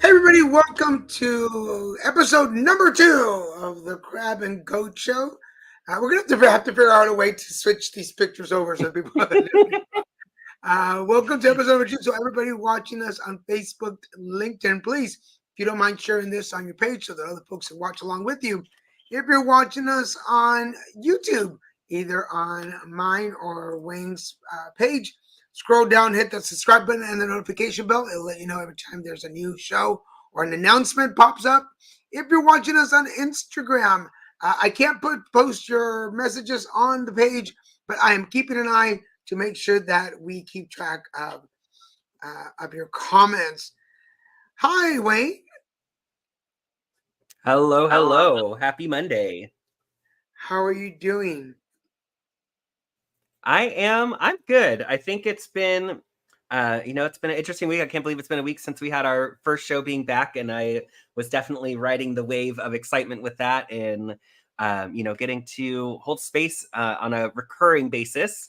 Hey everybody, welcome to episode number 2 of the Crab and Goat Show. We're gonna have to figure out a way to switch these pictures over so people. Welcome to episode number 2. So everybody watching us on Facebook, LinkedIn, please, if you don't mind sharing this on your page so that other folks can watch along with you. If you're watching us on YouTube, either on mine or Wayne's page, scroll down, hit the subscribe button and the notification bell. It'll let you know every time there's a new show or an announcement pops up. If you're watching us on Instagram, I can't post your messages on the page, but I am keeping an eye to make sure that we keep track of your comments. Hi, Wayne. Hello, hello. Happy Monday. How are you doing? I'm good. I think it's been, it's been an interesting week. I can't believe it's been a week since we had our first show being back, and I was definitely riding the wave of excitement with that and, getting to hold space on a recurring basis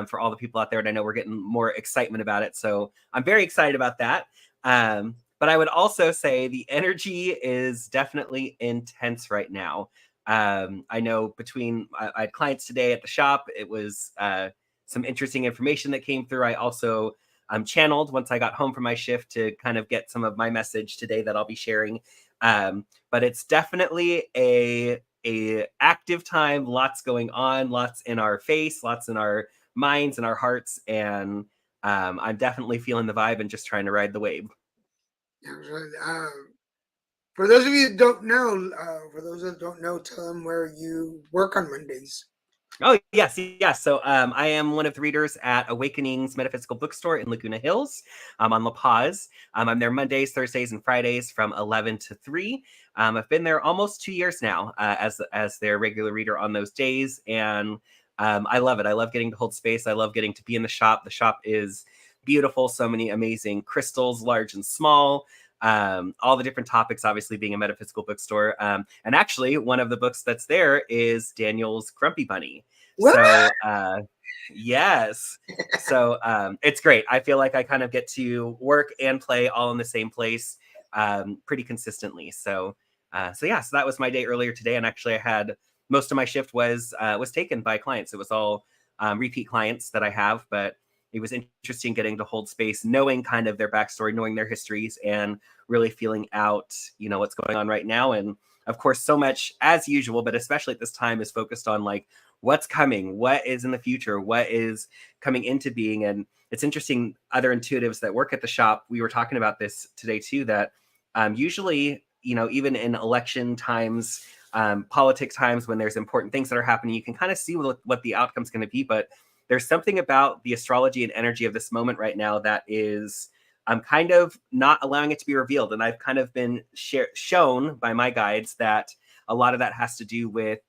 for all the people out there. And I know we're getting more excitement about it. So I'm very excited about that. But I would also say the energy is definitely intense right now. I know I had clients today at the shop. It was some interesting information that came through. I also channeled once I got home from my shift to kind of get some of my message today that I'll be sharing. But it's definitely a active time, lots going on, lots in our face, lots in our minds and our hearts. And I'm definitely feeling the vibe and just trying to ride the wave. For those of you that don't know, tell them where you work on Mondays. Oh, yes. So I am one of the readers at Awakenings Metaphysical Bookstore in Laguna Hills on La Paz. I'm there Mondays, Thursdays, and Fridays from 11 to 3. I've been there almost 2 years now as their regular reader on those days, and I love it. I love getting to hold space. I love getting to be in the shop. The shop is beautiful. So many amazing crystals, large and small. All the different topics, obviously being a metaphysical bookstore. And actually, one of the books that's there is Daniel's Grumpy Bunny. What? So, yes. So it's great. I feel like I kind of get to work and play all in the same place pretty consistently. So that was my day earlier today. And actually, I had most of my shift was taken by clients. It was all repeat clients that I have, but it was interesting getting to hold space, knowing kind of their backstory, knowing their histories, and really feeling out, what's going on right now. And of course, so much as usual, but especially at this time, is focused on like what's coming, what is in the future, what is coming into being. And it's interesting, other intuitives that work at the shop, we were talking about this today too, that usually, even in election times, politic times, when there's important things that are happening, you can kind of see what the outcome's going to be. But there's something about the astrology and energy of this moment right now that is kind of not allowing it to be revealed. And I've kind of been shown by my guides that a lot of that has to do with,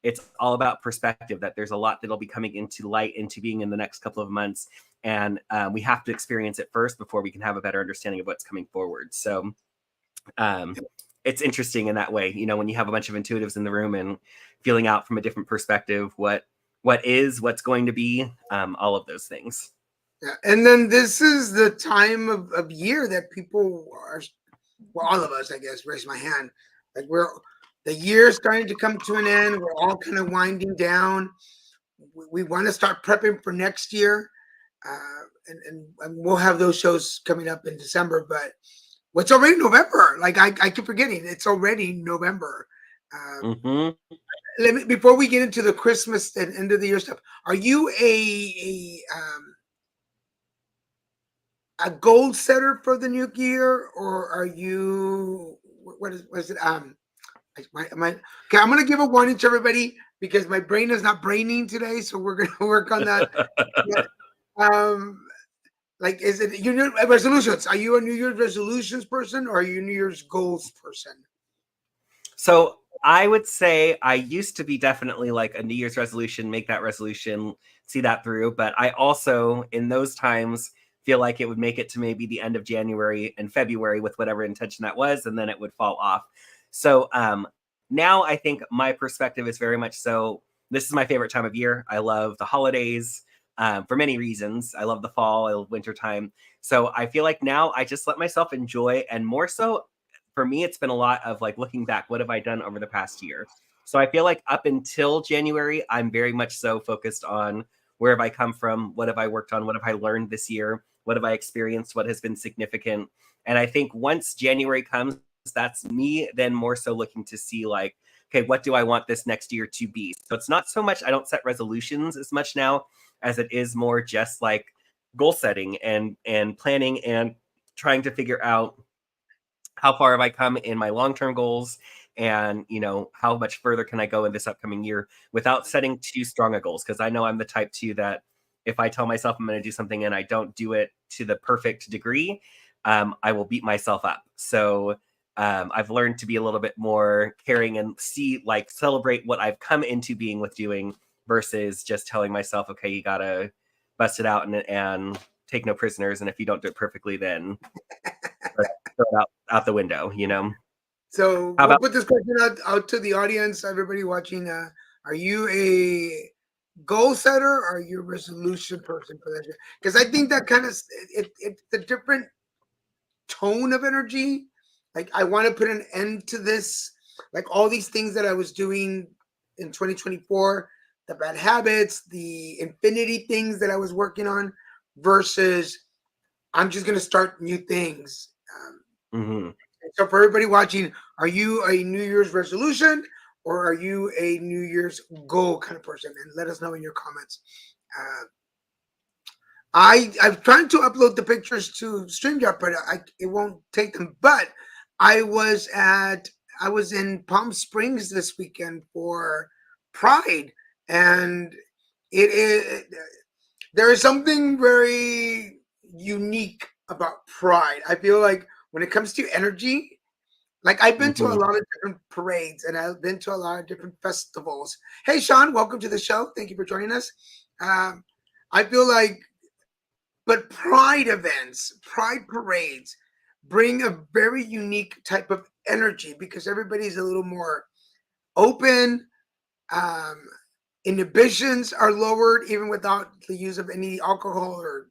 it's all about perspective, that there's a lot that'll be coming into light, into being in the next couple of months. And we have to experience it first before we can have a better understanding of what's coming forward. So it's interesting in that way, when you have a bunch of intuitives in the room and feeling out from a different perspective, what's going to be, all of those things. Yeah. And then this is the time of year that people are, well, all of us, I guess, raise my hand. Like the year's starting to come to an end. We're all kind of winding down. We want to start prepping for next year. And we'll have those shows coming up in December, but it's already November. Like I keep forgetting, it's already November. Before we get into the Christmas and end of the year stuff, are you a goal setter for the new year, or are you what is it? Okay, I'm gonna give a warning to everybody because my brain is not braining today, so we're gonna work on that. Like, is it New Year's resolutions? Are you a New Year's resolutions person, or are you a New Year's goals person? So I would say I used to be definitely like a New Year's resolution, make that resolution, see that through. But I also, in those times, feel like it would make it to maybe the end of January and February with whatever intention that was, and then it would fall off. So now I think my perspective is very much so, this is my favorite time of year. I love the holidays. for many reasons. I love the fall, I love wintertime. So I feel like now I just let myself enjoy, and more so for me, it's been a lot of like looking back, what have I done over the past year? So I feel like up until January, I'm very much so focused on where have I come from? What have I worked on? What have I learned this year? What have I experienced? What has been significant? And I think once January comes, that's me then more so looking to see like, okay, what do I want this next year to be? So it's not so much, I don't set resolutions as much now as it is more just like goal setting and planning and trying to figure out how far have I come in my long-term goals, and how much further can I go in this upcoming year without setting too strong a goals, because I know I'm the type too that if I tell myself I'm going to do something and I don't do it to the perfect degree, I will beat myself up. So I've learned to be a little bit more caring and celebrate what I've come into being with doing versus just telling myself, okay, you gotta bust it out and take no prisoners, and if you don't do it perfectly, then throw it out the window, So How we'll about put this question out to the audience, everybody watching. Are you a goal setter or are you a resolution person for that? Because I think that kind of it's a different tone of energy. Like I want to put an end to this, like all these things that I was doing in 2024, the bad habits, the infinity things that I was working on, versus I'm just going to start new things. Mhm. So for everybody watching, are you a New Year's resolution or are you a New Year's goal kind of person? And let us know in your comments. Uh, I'm trying to upload the pictures to StreamYard, but it won't take them. But I was in Palm Springs this weekend for Pride, and it is there is something very unique about Pride. I feel like when it comes to energy, like I've been to a Mhm. lot of different parades and I've been to a lot of different festivals. Hey, Sean, welcome to the show. Thank you for joining us. I feel like, but pride events, pride parades bring a very unique type of energy because everybody's a little more open. Um, Inhibitions are lowered even without the use of any alcohol or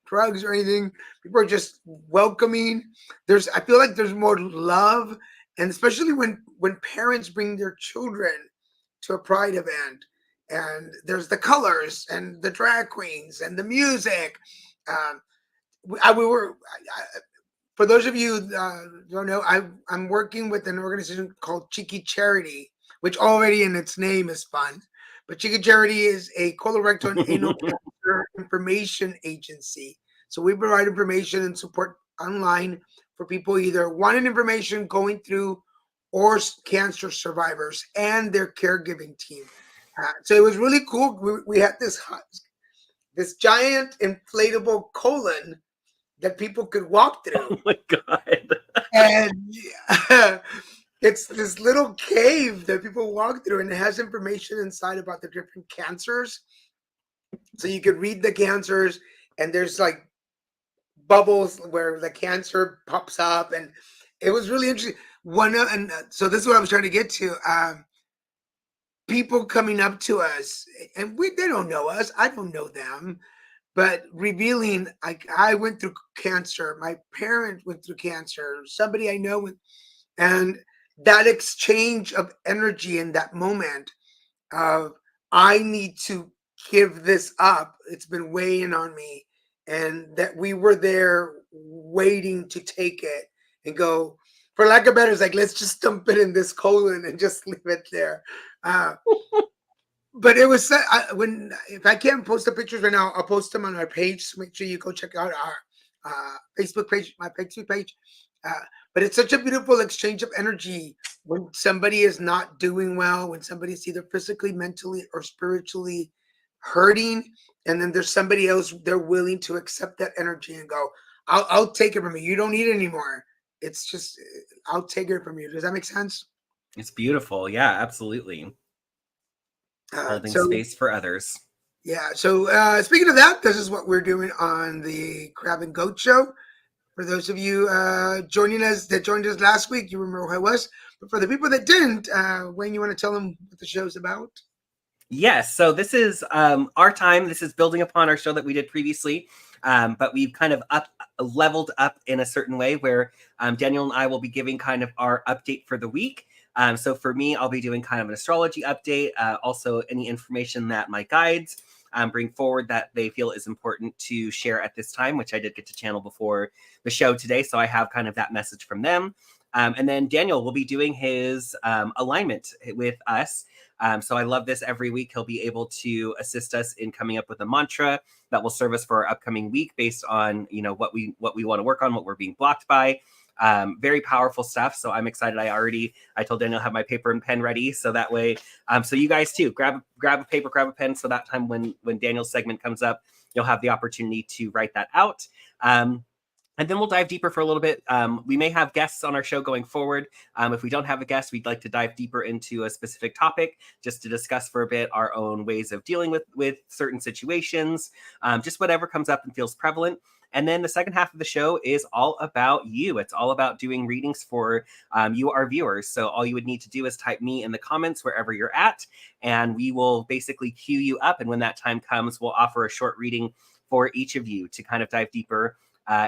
drugs or anything. People are just welcoming. I feel like there's more love, and especially when parents bring their children to a pride event, and there's the colors and the drag queens and the music. Um, we were. For those of you don't know, I'm working with an organization called Cheeky Charity, which already in its name is fun. But Cheeky Charity is a colorectal and anal cancer information agency. So we provide information and support online for people either wanting information, going through, or cancer survivors and their caregiving team. So it was really cool. We had this giant inflatable colon that people could walk through. Oh my god. And it's this little cave that people walk through, and it has information inside about the different cancers. So you could read the cancers, and there's like bubbles where the cancer pops up, and it was really interesting. So this is what I was trying to get to. People coming up to us, and they don't know us. I don't know them, but revealing like I went through cancer, my parents went through cancer, somebody I know went, and that exchange of energy in that moment of I need to give this up. It's been weighing on me, and that we were there waiting to take it and go. For lack of better, it's like let's just dump it in this colon and just leave it there. Uh, but it was when if I can't post the pictures right now, I'll post them on our page. So make sure you go check out our Facebook page, my Facebook page. Uh, but it's such a beautiful exchange of energy when somebody is not doing well, when somebody's either physically, mentally, or spiritually hurting, and then there's somebody else they're willing to accept that energy and go, "I'll take it from you. You don't need it anymore. It's just I'll take it from you." Does that make sense? It's beautiful. Yeah, absolutely. Holding So space for others. yeah. So speaking of that, this is what we're doing on the Crab and Goat Show. For those of you joining us that joined us last week, you remember who I was. But for the people that didn't, Wayne, you want to tell them what the show's about? Yes, so this is our time. This is building upon our show that we did previously, but we've kind of leveled up in a certain way where Daniel and I will be giving kind of our update for the week. So for me, I'll be doing kind of an astrology update, also any information that my guides bring forward that they feel is important to share at this time, which I did get to channel before the show today. So I have kind of that message from them. And then Daniel will be doing his alignment with us. So I love this every week. He'll be able to assist us in coming up with a mantra that will serve us for our upcoming week based on, what we want to work on, what we're being blocked by. Very powerful stuff. So I'm excited. I told Daniel I have my paper and pen ready. So that way, so you guys too, grab a paper, grab a pen. So that time when Daniel's segment comes up, you'll have the opportunity to write that out. And then we'll dive deeper for a little bit. We may have guests on our show going forward. If we don't have a guest, we'd like to dive deeper into a specific topic just to discuss for a bit our own ways of dealing with certain situations, just whatever comes up and feels prevalent. And then the second half of the show is all about you. It's all about doing readings for you, our viewers. So all you would need to do is type me in the comments wherever you're at, and we will basically queue you up. And when that time comes, we'll offer a short reading for each of you to kind of dive deeper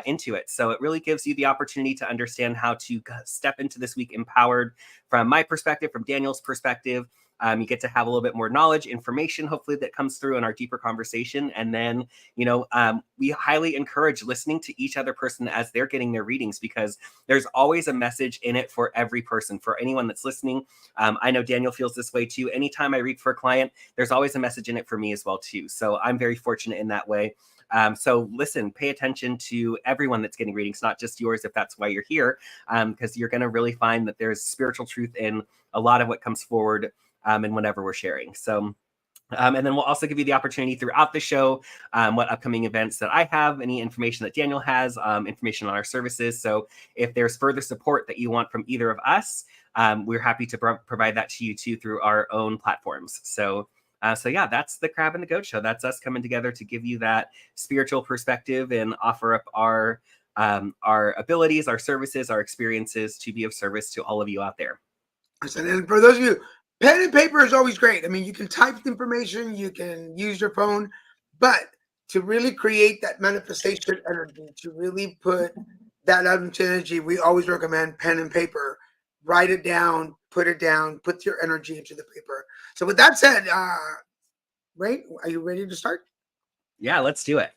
into it. So it really gives you the opportunity to understand how to step into this week empowered from my perspective, from Daniel's perspective. You get to have a little bit more knowledge, information, hopefully that comes through in our deeper conversation. And then, we highly encourage listening to each other person as they're getting their readings, because there's always a message in it for every person, for anyone that's listening. I know Daniel feels this way too. Anytime I read for a client, there's always a message in it for me as well too. So I'm very fortunate in that way. So listen, pay attention to everyone that's getting readings, not just yours, if that's why you're here, because you're going to really find that there's spiritual truth in a lot of what comes forward and whenever we're sharing. So, and then we'll also give you the opportunity throughout the show, what upcoming events that I have, any information that Daniel has, information on our services. So if there's further support that you want from either of us, we're happy to provide that to you too through our own platforms. So yeah, that's the Crab and the Goat Show. That's us coming together to give you that spiritual perspective and offer up our abilities, our services, our experiences to be of service to all of you out there. And for those of you, pen and paper is always great. I mean, you can type the information, you can use your phone, but to really create that manifestation energy, to really put that out into energy, we always recommend pen and paper. Write it down, put your energy into the paper. So with that said, Ray, are you ready to start? Yeah, let's do it.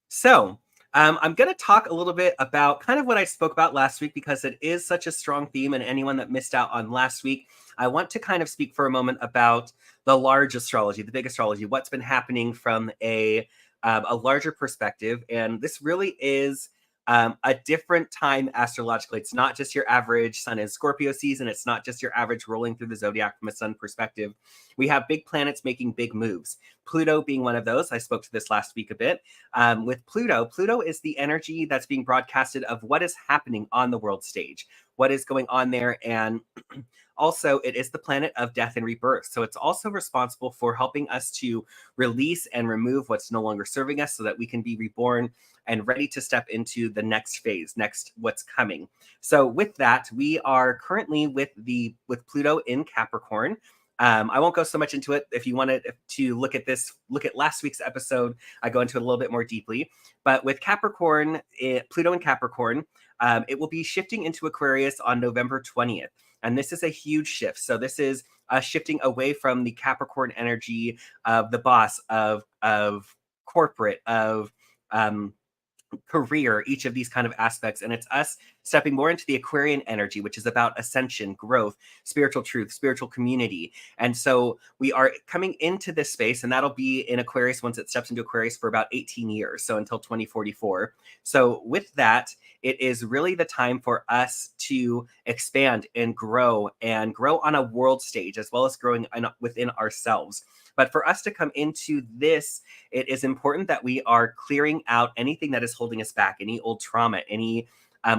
So I'm going to talk a little bit about kind of what I spoke about last week, because it is such a strong theme, and anyone that missed out on last week, I want to kind of speak for a moment about the large astrology, the big astrology, what's been happening from a larger perspective. And this really is a different time astrologically. It's not just your average Sun in Scorpio season. It's not just your average rolling through the zodiac from a Sun perspective. We have big planets making big moves. Pluto being one of those. I spoke to this last week a bit. With Pluto is the energy that's being broadcasted of what is happening on the world stage, what is going on there. And also, it is the planet of death and rebirth. So it's also responsible for helping us to release and remove what's no longer serving us so that we can be reborn and ready to step into the next phase, what's coming. So with that, we are currently with Pluto in Capricorn. I won't go so much into it. If you wanted to look at last week's episode, I go into it a little bit more deeply. But with Capricorn, Pluto in Capricorn, it will be shifting into Aquarius on November 20th. And this is a huge shift. So this is shifting away from the Capricorn energy of the boss, of corporate, of career, each of these kind of aspects. And it's us stepping more into the Aquarian energy, which is about ascension, growth, spiritual truth, spiritual community. And so we are coming into this space, and that'll be in Aquarius once it steps into Aquarius for about 18 years. So until 2044. So with that, it is really the time for us to expand and grow on a world stage, as well as growing within ourselves. But for us to come into this, it is important that we are clearing out anything that is holding us back, any old trauma, any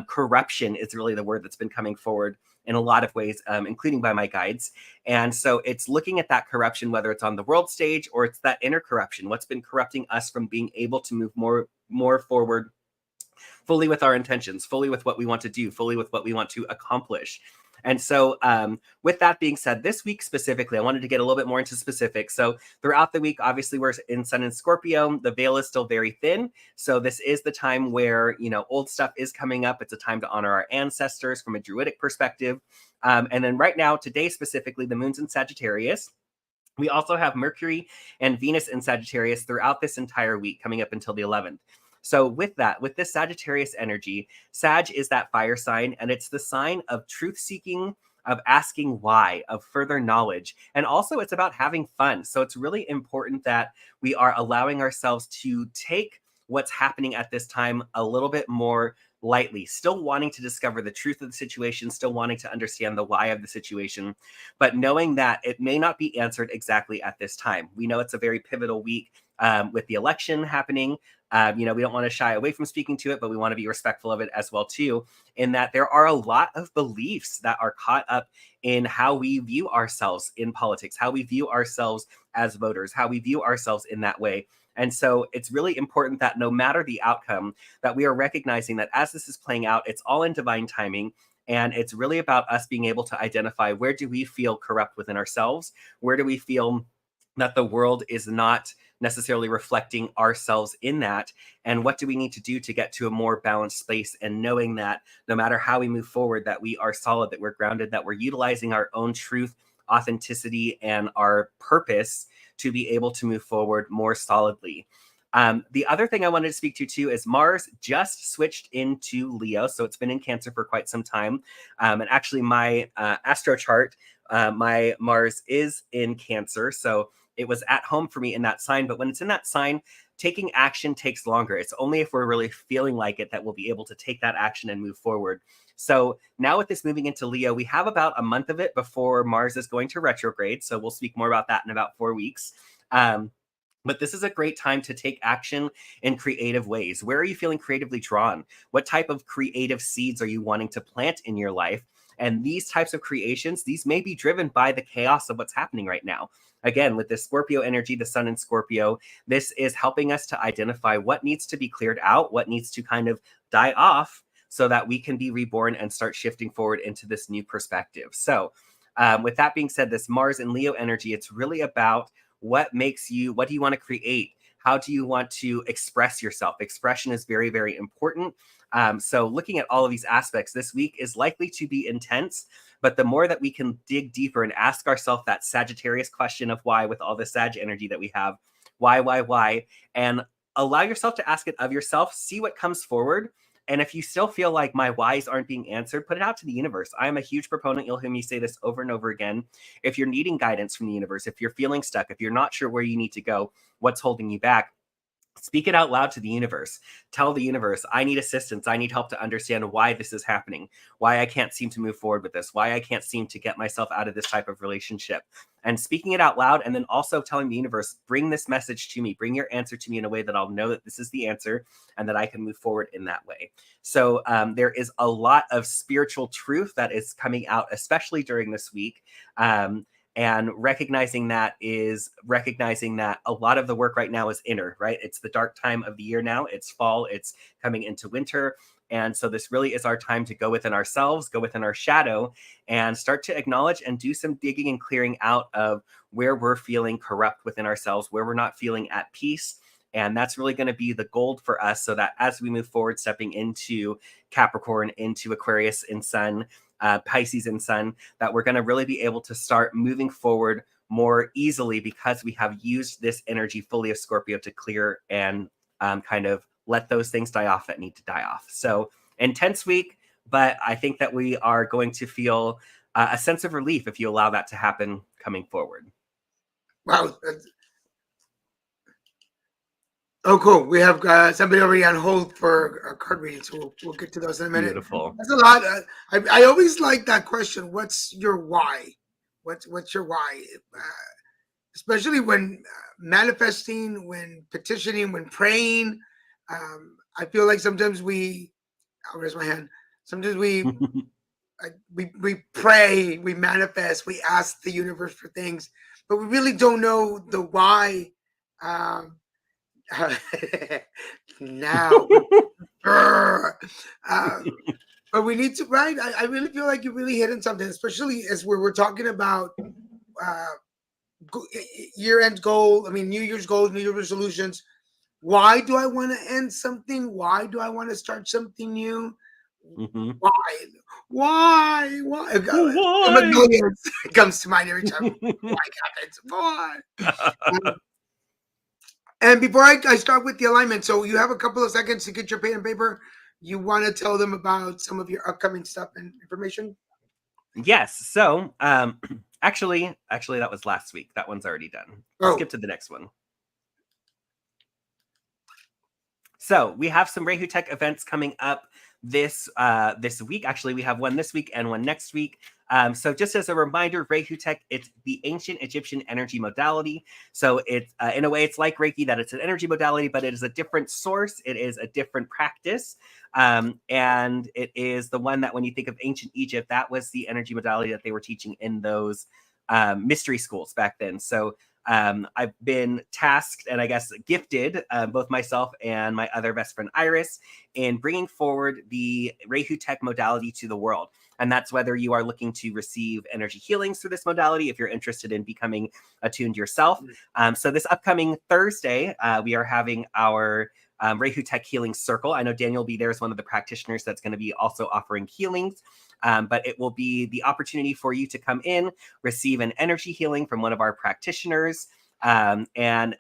corruption is really the word that's been coming forward in a lot of ways, including by my guides. And so it's looking at that corruption, whether it's on the world stage or it's that inner corruption, what's been corrupting us from being able to move more forward fully with our intentions, fully with what we want to do, fully with what we want to accomplish. And so, with that being said, this week specifically, I wanted to get a little bit more into specifics. So, throughout the week, obviously, we're in Sun and Scorpio. The veil is still very thin. So, this is the time where, old stuff is coming up. It's a time to honor our ancestors from a Druidic perspective. And then, right now, today specifically, the moon's in Sagittarius. We also have Mercury and Venus in Sagittarius throughout this entire week, coming up until the 11th. So with this Sagittarius energy, Sag is that fire sign, and it's the sign of truth-seeking, of asking why, of further knowledge. And also it's about having fun. So it's really important that we are allowing ourselves to take what's happening at this time a little bit more lightly, still wanting to discover the truth of the situation, still wanting to understand the why of the situation, but knowing that it may not be answered exactly at this time. We know it's a very pivotal week with the election happening. We don't want to shy away from speaking to it, but we want to be respectful of it as well, too, in that there are a lot of beliefs that are caught up in how we view ourselves in politics, how we view ourselves as voters, how we view ourselves in that way. And so it's really important that no matter the outcome, that we are recognizing that as this is playing out, it's all in divine timing. And it's really about us being able to identify, where do we feel corrupt within ourselves? Where do we feel that the world is not necessarily reflecting ourselves in that? And what do we need to do to get to a more balanced space? And knowing that no matter how we move forward, that we are solid, that we're grounded, that we're utilizing our own truth, authenticity, and our purpose to be able to move forward more solidly. The other thing I wanted to speak to too is Mars just switched into Leo. So it's been in Cancer for quite some time. And actually my astro chart, my Mars is in Cancer. So it was at home for me in that sign. But when it's in that sign, taking action takes longer. It's only if we're really feeling like it that we'll be able to take that action and move forward. So now with this moving into Leo, we have about a month of it before Mars is going to retrograde. So we'll speak more about that in about 4 weeks. But this is a great time to take action in creative ways. Where are you feeling creatively drawn? What type of creative seeds are you wanting to plant in your life? And these types of creations, these may be driven by the chaos of what's happening right now. Again, with this Scorpio energy, the Sun in Scorpio, this is helping us to identify what needs to be cleared out, what needs to kind of die off, so that we can be reborn and start shifting forward into this new perspective. So with that being said, this Mars and Leo energy, it's really about what do you want to create? How do you want to express yourself? Expression is very, very important. So looking at all of these aspects, this week is likely to be intense, but the more that we can dig deeper and ask ourselves that Sagittarius question of why, with all the Sag energy that we have, why, and allow yourself to ask it of yourself, see what comes forward. And if you still feel like my whys aren't being answered, put it out to the universe. I am a huge proponent. You'll hear me say this over and over again. If you're needing guidance from the universe, if you're feeling stuck, if you're not sure where you need to go, what's holding you back, speak it out loud to the universe. Tell the universe, I need assistance. I need help to understand why this is happening, why I can't seem to move forward with this, why I can't seem to get myself out of this type of relationship. And speaking it out loud, and then also telling the universe, bring this message to me, bring your answer to me in a way that I'll know that this is the answer and that I can move forward in that way. So there is a lot of spiritual truth that is coming out, especially during this week. And recognizing that a lot of the work right now is inner, right? It's the dark time of the year now. It's fall, it's coming into winter. And so this really is our time to go within ourselves, go within our shadow, and start to acknowledge and do some digging and clearing out of where we're feeling corrupt within ourselves, where we're not feeling at peace. And that's really going to be the gold for us, so that as we move forward, stepping into Capricorn, into Aquarius in Sun, Pisces in Sun, that we're going to really be able to start moving forward more easily, because we have used this energy fully of Scorpio to clear and kind of let those things die off that need to die off. So intense week, but I think that we are going to feel a sense of relief if you allow that to happen coming forward. Wow. Oh, cool. We have somebody already on hold for a card reading, so we'll get to those in a minute. Beautiful. That's a lot. I always like that question. What's your why? What's your why? Especially when manifesting, when petitioning, when praying. I feel like sometimes I'll raise my hand. Sometimes we pray, we manifest, we ask the universe for things, but we really don't know the why. Now, But we need to, right? I really feel like you're really hitting something, especially as we're talking about uh, year-end goal. I mean, New Year's goals, New Year's resolutions. Why do I want to end something? Why do I want to start something new? Mm-hmm. Why? Why? Why? Magnolia comes to mind every time. Why happens? Why? And before I start with the alignment, so you have a couple of seconds to get your pen and paper. You want to tell them about some of your upcoming stuff and information? Yes. So, actually, that was last week. That one's already done. Oh, Skip to the next one. So we have some Rehu Tech events coming up this week. Actually, we have one this week and one next week. So just as a reminder, Rehu Tech, it's the ancient Egyptian energy modality. So it's in a way, it's like Reiki, that it's an energy modality, but it is a different source. It is a different practice. And it is the one that when you think of ancient Egypt, that was the energy modality that they were teaching in those mystery schools back then. So I've been tasked and I guess gifted, both myself and my other best friend Iris, in bringing forward the Rehu Tech modality to the world. And that's whether you are looking to receive energy healings through this modality, if you're interested in becoming attuned yourself. So this upcoming Thursday, we are having our Rehu Tech Healing Circle. I know Daniel will be there as one of the practitioners that's going to be also offering healings. But it will be the opportunity for you to come in, receive an energy healing from one of our practitioners. And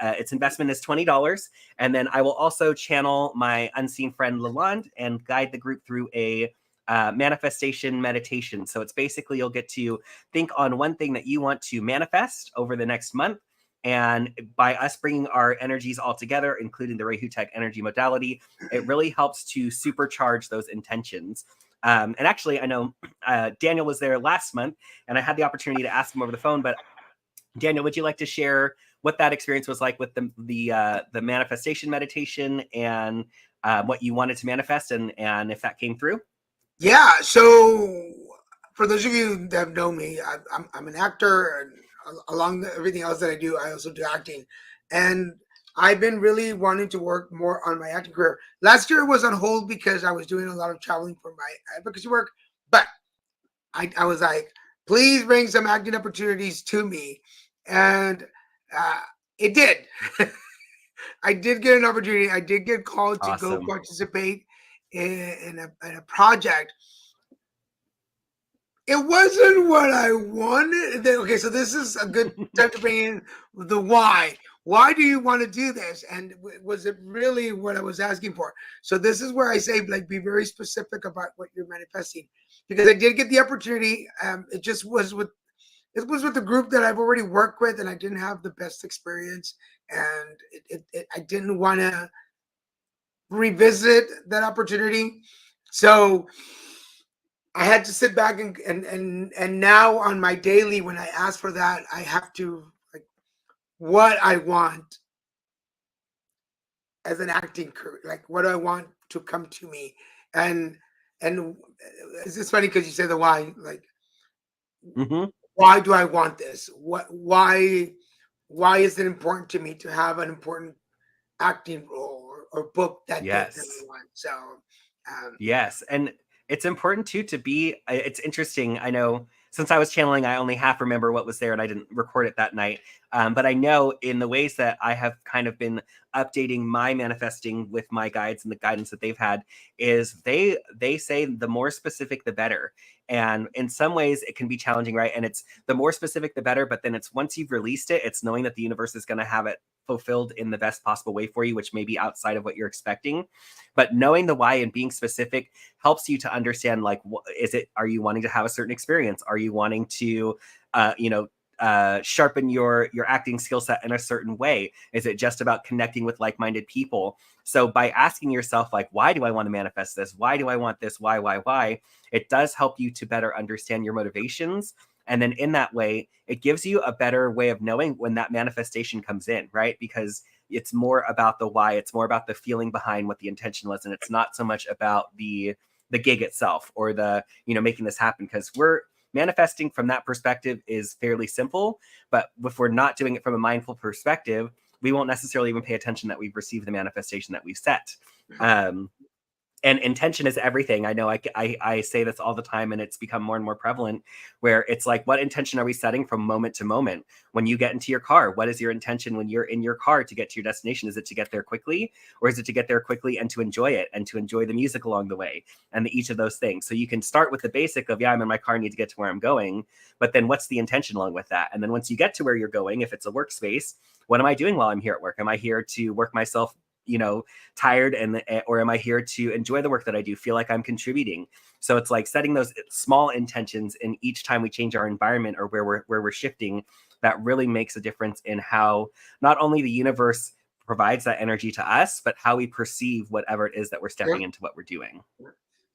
its investment is $20. And then I will also channel my unseen friend Lalonde and guide the group through a manifestation meditation. So it's basically you'll get to think on one thing that you want to manifest over the next month. And by us bringing our energies all together, including the Rehu Tech energy modality, it really helps to supercharge those intentions. And actually, I know Daniel was there last month, and I had the opportunity to ask him over the phone. But Daniel, would you like to share what that experience was like with the manifestation meditation and what you wanted to manifest, and if that came through? Yeah. So for those of you that know me, I'm an actor, and along everything else that I do, I also do acting. And I've been really wanting to work more on my acting career. Last year was on hold because I was doing a lot of traveling for my advocacy work. But I was like, please bring some acting opportunities to me. And uh, it did. I did get an opportunity. I did get called to go Awesome. participate in a project. It wasn't what I wanted. Okay, so this is a good time to bring in the why. Why do you want to do this? And was it really what I was asking for? So this is where I say, like, be very specific about what you're manifesting, because I did get the opportunity. It just was with a group that I've already worked with, and I didn't have the best experience, and I didn't want to revisit that opportunity. So I had to sit back and now on my daily, when I ask for that, I have to, like, what I want as an acting career, like what do I want to come to me, and and it's just funny because you say the why, like, Mm-hmm. why do I want this? Why is it important to me to have an important acting role or book that I Yes. want? So Yes, and it's important too to be. It's interesting. I know since I was channeling, I only half remember what was there, and I didn't record it that night. But I know in the ways that I have kind of been updating my manifesting with my guides and the guidance that they've had is they say the more specific the better. And in some ways it can be challenging, right? And it's the more specific the better. But then it's once you've released it, it's knowing that the universe is going to have it fulfilled in the best possible way for you, which may be outside of what you're expecting. But knowing the why and being specific helps you to understand, like, are you wanting to have a certain experience? Are you wanting to sharpen your acting skill set in a certain way? Is it just about connecting with like-minded people? So by asking yourself, like, why do I want to manifest this? Why do I want this? Why? It does help you to better understand your motivations. And then in that way, it gives you a better way of knowing when that manifestation comes in, right? Because it's more about the why. It's more about the feeling behind what the intention was. And it's not so much about the gig itself or the, making this happen, because we're manifesting from that perspective is fairly simple. But if we're not doing it from a mindful perspective, we won't necessarily even pay attention that we've received the manifestation that we've set. And intention is everything. I know I say this all the time, and it's become more and more prevalent, where it's like, what intention are we setting from moment to moment? When you get into your car, what is your intention when you're in your car to get to your destination? Is it to get there quickly, or is it to get there quickly and to enjoy it and to enjoy the music along the way, and each of those things? So you can start with the basic of, yeah, I'm in my car, I need to get to where I'm going, but then what's the intention along with that? And then once you get to where you're going, if it's a workspace, what am I doing while I'm here at work? Am I here to work myself, tired, or am I here to enjoy the work that I do, feel like I'm contributing? So it's like setting those small intentions, and each time we change our environment or where we're shifting, that really makes a difference in how not only the universe provides that energy to us, but how we perceive whatever it is that we're stepping into what we're doing.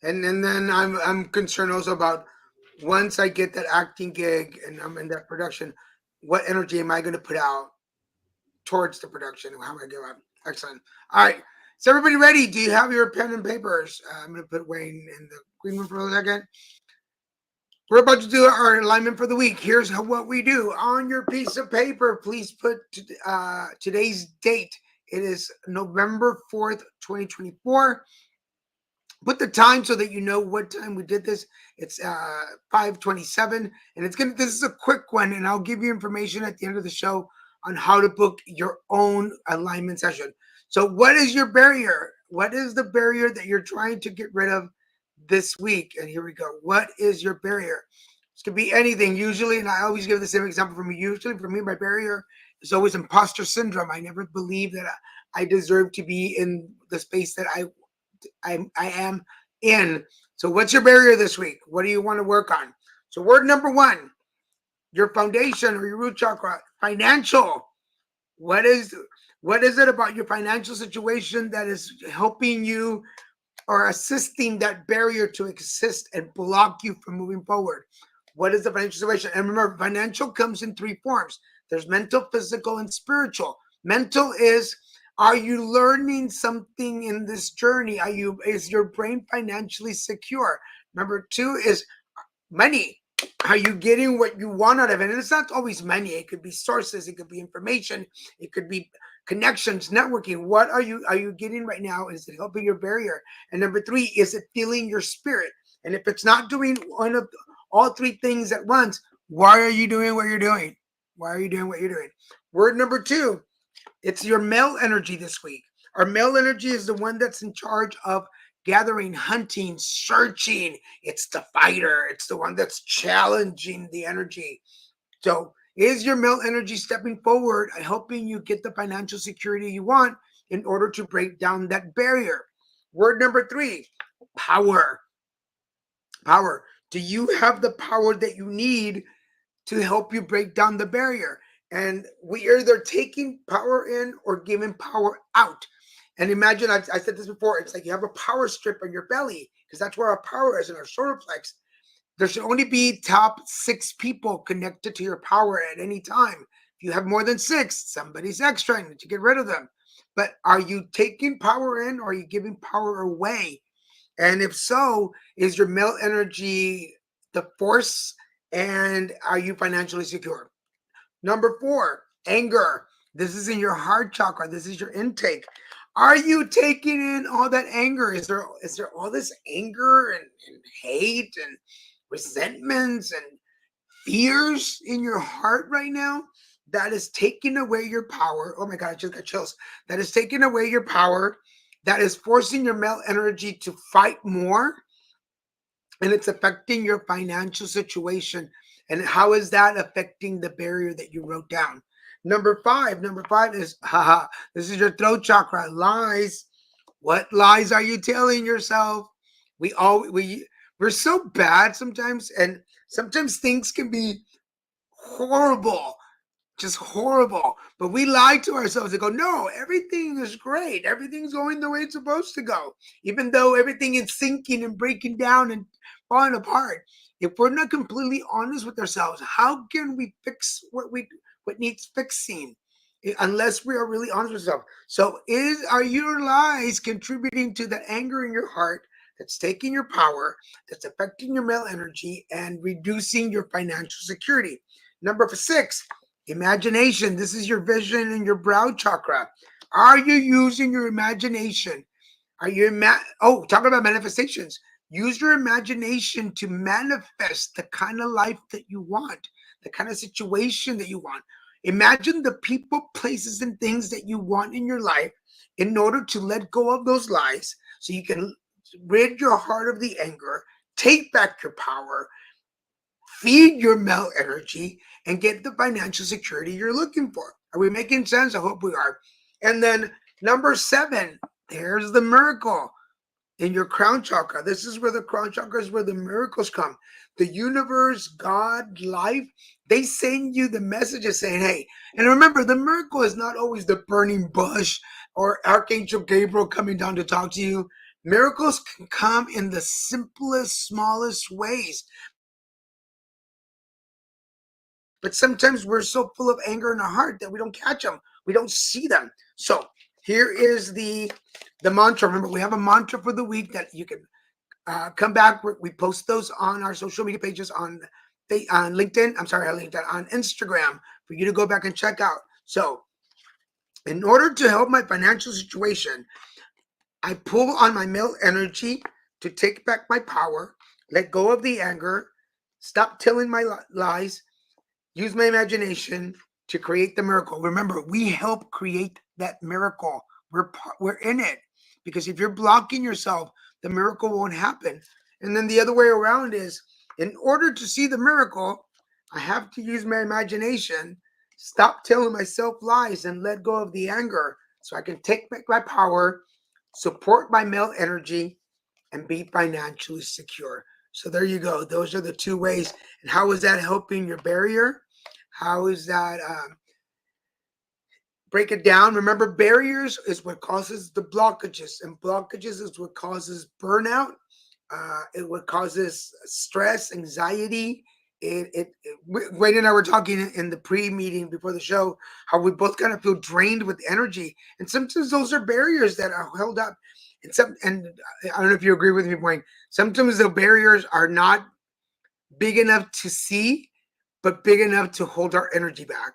And then I'm concerned also about, once I get that acting gig and I'm in that production, what energy am I going to put out towards the production? How am I going? Excellent. All right. Is everybody ready? Do you have your pen and papers? I'm going to put Wayne in the green room for a second. We're about to do our alignment for the week. Here's what we do. On your piece of paper, please put today's date. It is November 4th, 2024. Put the time so that you know what time we did this. It's 5:27, and this is a quick one, and I'll give you information at the end of the show on how to book your own alignment session. So what is your barrier? What is the barrier that you're trying to get rid of this week? And here we go. What is your barrier? This could be anything. Usually, and I always give the same example for me. Usually for me, my barrier is always imposter syndrome. I never believe that I deserve to be in the space that I am in. So what's your barrier this week? What do you want to work on? So word number one, your foundation or your root chakra, financial. What is it about your financial situation that is helping you or assisting that barrier to exist and block you from moving forward? What is the financial situation? And remember, financial comes in three forms. There's mental, physical, and spiritual. Mental is, are you learning something in this journey? Is your brain financially secure? Number two is money. Are you getting what you want out of it? And it's not always money. It could be sources. It could be information. It could be connections, networking. What are you getting right now? Is it helping your barrier? And number three, is it feeling your spirit? And if it's not doing one of all three things at once, why are you doing what you're doing? Why are you doing what you're doing? Word number two, it's your male energy this week. Our male energy is the one that's in charge of gathering, hunting, searching. It's the fighter. It's the one that's challenging the energy. So is your male energy stepping forward and helping you get the financial security you want in order to break down that barrier? Word number three, power. Power. Do you have the power that you need to help you break down the barrier? And we are either taking power in or giving power out. And imagine, I said this before, it's like you have a power strip on your belly, because that's where our power is, in our solar plex. There should only be top 6 people connected to your power at any time. If you have more than 6, somebody's extra, and to get rid of them. But are you taking power in, or are you giving power away? And if so, is your male energy the force, and are you financially secure? Number 4, anger. This is in your heart chakra. This is your intake. Are you taking in all that anger? Is there all this anger and hate and resentments and fears in your heart right now that is taking away your power? Oh my God, I just got chills. That is taking away your power. That is forcing your male energy to fight more. And it's affecting your financial situation. And how is that affecting the barrier that you wrote down? Number five is, this is your throat chakra, lies. What lies are you telling yourself? We're so bad sometimes, and sometimes things can be horrible, just horrible. But we lie to ourselves and go, no, everything is great. Everything's going the way it's supposed to go, even though everything is sinking and breaking down and falling apart. If we're not completely honest with ourselves, how can we fix what needs fixing unless we are really honest with ourselves? So are your lies contributing to that anger in your heart that's taking your power, that's affecting your male energy and reducing your financial security? Number 6, imagination. This is your vision and your brow chakra. Are you using your imagination? Are you talking about manifestations? Use your imagination to manifest the kind of life that you want, the kind of situation that you want. Imagine the people, places, and things that you want in your life in order to let go of those lies so you can rid your heart of the anger, take back your power, feed your male energy, and get the financial security you're looking for. Are we making sense? I hope we are. And then number 7, there's the miracle in your crown chakra. This is where the crown chakra is where the miracles come. The universe, God, life, they send you the messages saying, hey, and remember, the miracle is not always the burning bush or Archangel Gabriel coming down to talk to you. Miracles can come in the simplest, smallest ways. But sometimes we're so full of anger in our heart that we don't catch them. We don't see them. So here is the mantra. Remember, we have a mantra for the week that you can come back. We post those on our social media pages on LinkedIn. I'm sorry, on Instagram for you to go back and check out. So in order to help my financial situation, I pull on my male energy to take back my power, let go of the anger, stop telling my lies, use my imagination to create the miracle. Remember, we help create that miracle. We're in it. Because if you're blocking yourself, the miracle won't happen. And then the other way around is, in order to see the miracle, I have to use my imagination, stop telling myself lies, and let go of the anger so I can take back my power, support my male energy, and be financially secure. So there you go. Those are the 2 ways. And how is that helping your barrier? How is that? Break it down. Remember, barriers is what causes the blockages, and blockages is what causes burnout. It what causes stress, anxiety. Wayne and I were talking in the pre-meeting before the show how we both kind of feel drained with energy, and sometimes those are barriers that are held up. And I don't know if you agree with me, Wayne. Sometimes the barriers are not big enough to see, but big enough to hold our energy back.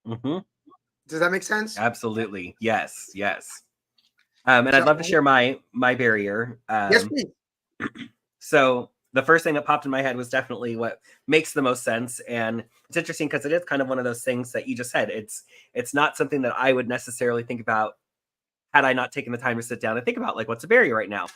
Mm-hmm. Does that make sense? Absolutely. Yes. And I'd love to share my barrier. Yes, please. So the first thing that popped in my head was definitely what makes the most sense. And it's interesting because it is kind of one of those things that you just said. It's not something that I would necessarily think about had I not taken the time to sit down and think about, like, what's a barrier right now.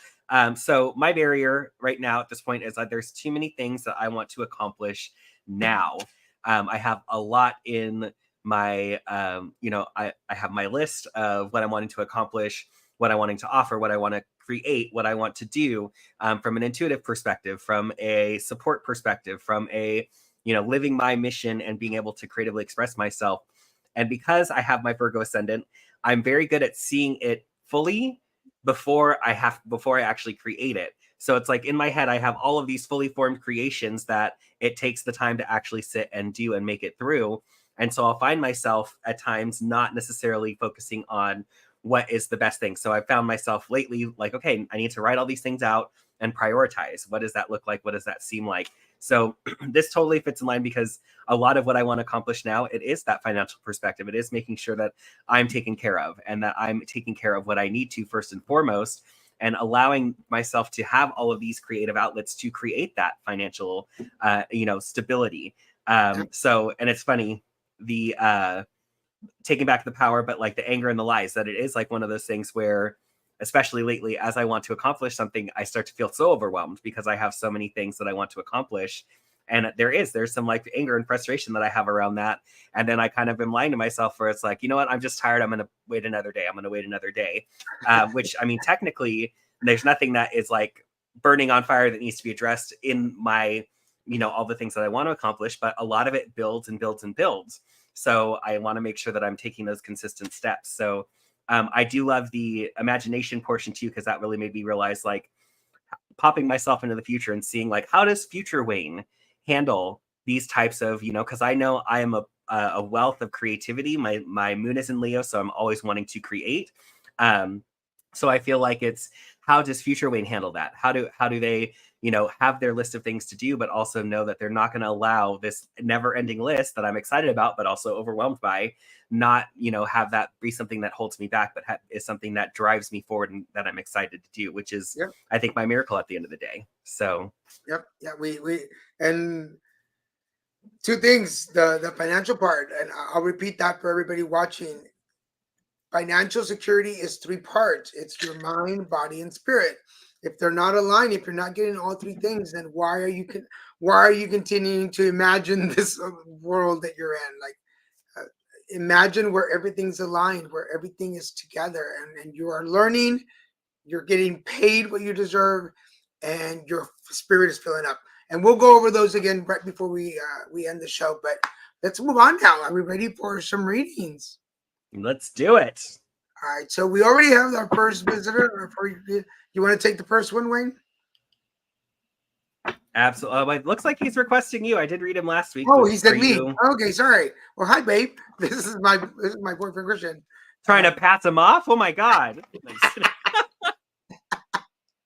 So my barrier right now at this point is that there's too many things that I want to accomplish now. I have a lot in my, I have my list of what I'm wanting to accomplish, what I'm wanting to offer, what I want to create, what I want to do, from an intuitive perspective, from a support perspective, from a, living my mission and being able to creatively express myself. And because I have my Virgo ascendant, I'm very good at seeing it fully before I actually create it. So it's like in my head, I have all of these fully formed creations that it takes the time to actually sit and do and make it through. And so I'll find myself at times not necessarily focusing on what is the best thing. So I found myself lately like, okay, I need to write all these things out and prioritize. What does that look like? What does that seem like? So this totally fits in line because a lot of what I want to accomplish now, it is that financial perspective. It is making sure that I'm taken care of and that I'm taking care of what I need to first and foremost, and allowing myself to have all of these creative outlets to create that financial, stability. So, and it's funny, the taking back the power, but like the anger and the lies, that it is like one of those things where, especially lately, as I want to accomplish something, I start to feel so overwhelmed because I have so many things that I want to accomplish. And there's some like anger and frustration that I have around that. And then I kind of am lying to myself where it's like, you know what, I'm just tired. I'm going to wait another day. Which, I mean, technically there's nothing that is like burning on fire that needs to be addressed in my, all the things that I want to accomplish, but a lot of it builds and builds and builds. So I want to make sure that I'm taking those consistent steps. So I do love the imagination portion too, because that really made me realize, like, popping myself into the future and seeing like, how does future Wayne handle these types of, because I know I am a wealth of creativity. My moon is in Leo, so I'm always wanting to create. So I feel like it's, how does future Wayne handle that? How do they, have their list of things to do, but also know that they're not going to allow this never ending list that I'm excited about, but also overwhelmed by, not, have that be something that holds me back, but is something that drives me forward and that I'm excited to do, which is, I think, my miracle at the end of the day. So, yeah, and two things, the financial part, and I'll repeat that for everybody watching. Financial security is three parts. It's your mind, body, and spirit. If they're not aligned, if you're not getting all three things, then why are you continuing to imagine this world that you're in? Like, imagine where everything's aligned, where everything is together, and you are learning, you're getting paid what you deserve, and your spirit is filling up. And we'll go over those again right before we end the show. But let's move on now. Are we ready for some readings? Let's do it. All right. So we already have our first visitor. You want to take the first one, Wayne? Absolutely. It looks like he's requesting you. I did read him last week. Oh, he said me. Okay, sorry. Well, hi, babe. This is my boyfriend, Christian. Trying to pass him off? Oh my God.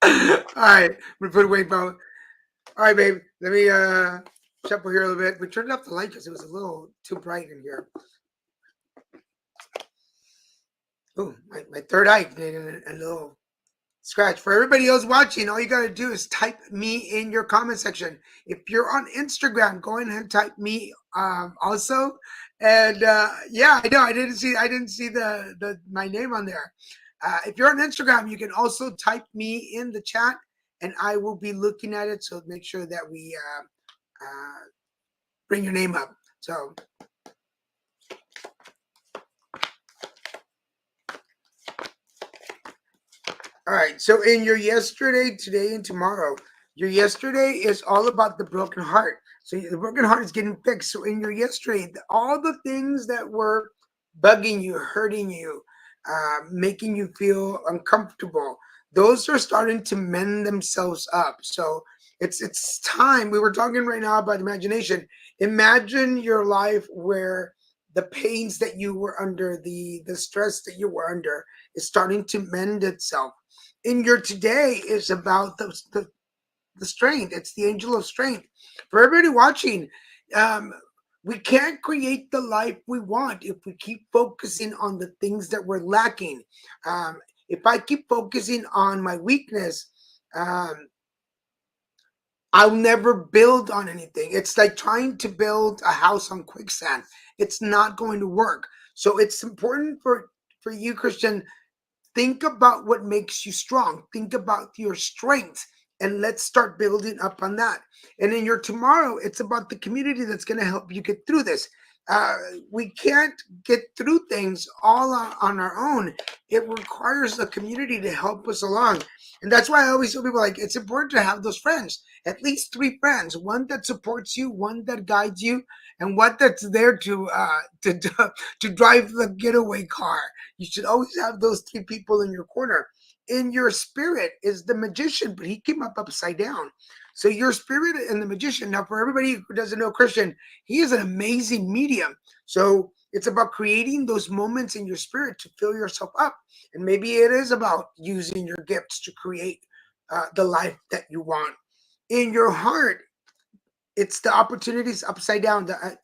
All right. I'm gonna put Wayne phone. All right, babe. Let me shuffle here a little bit. We turned off the light because it was a little too bright in here. Oh, my third eye made a little scratch. For everybody else watching, all you got to do is type me in your comment section. If you're on Instagram, go ahead and type me also. And yeah, I know I didn't see my name on there. If you're on Instagram, you can also type me in the chat, and I will be looking at it. So make sure that we bring your name up. So. All right, so in your yesterday, today, and tomorrow, your yesterday is all about the broken heart. So the broken heart is getting fixed. So in your yesterday, all the things that were bugging you, hurting you, making you feel uncomfortable, those are starting to mend themselves up. So it's time. We were talking right now about imagination. Imagine your life where the pains that you were under, the stress that you were under, is starting to mend itself. In your today is about the strength. It's the angel of strength. For everybody watching, we can't create the life we want if we keep focusing on the things that we're lacking. If I keep focusing on my weakness, I'll never build on anything. It's like trying to build a house on quicksand. It's not going to work. So it's important for you, Christian. Think about what makes you strong. Think about your strengths, and let's start building up on that. And in your tomorrow, it's about the community that's going to help you get through this. We can't get through things all on our own. It requires a community to help us along. And that's why I always tell people, like, it's important to have those friends, at least 3 friends, one that supports you, one that guides you, and one that's there to drive the getaway car. You should always have those 3 people in your corner. In your spirit is the magician, but he came up upside down. So your spirit and the magician. Now, for everybody who doesn't know Christian, he is an amazing medium. So it's about creating those moments in your spirit to fill yourself up. And maybe it is about using your gifts to create the life that you want. In your heart, it's the opportunities upside down. The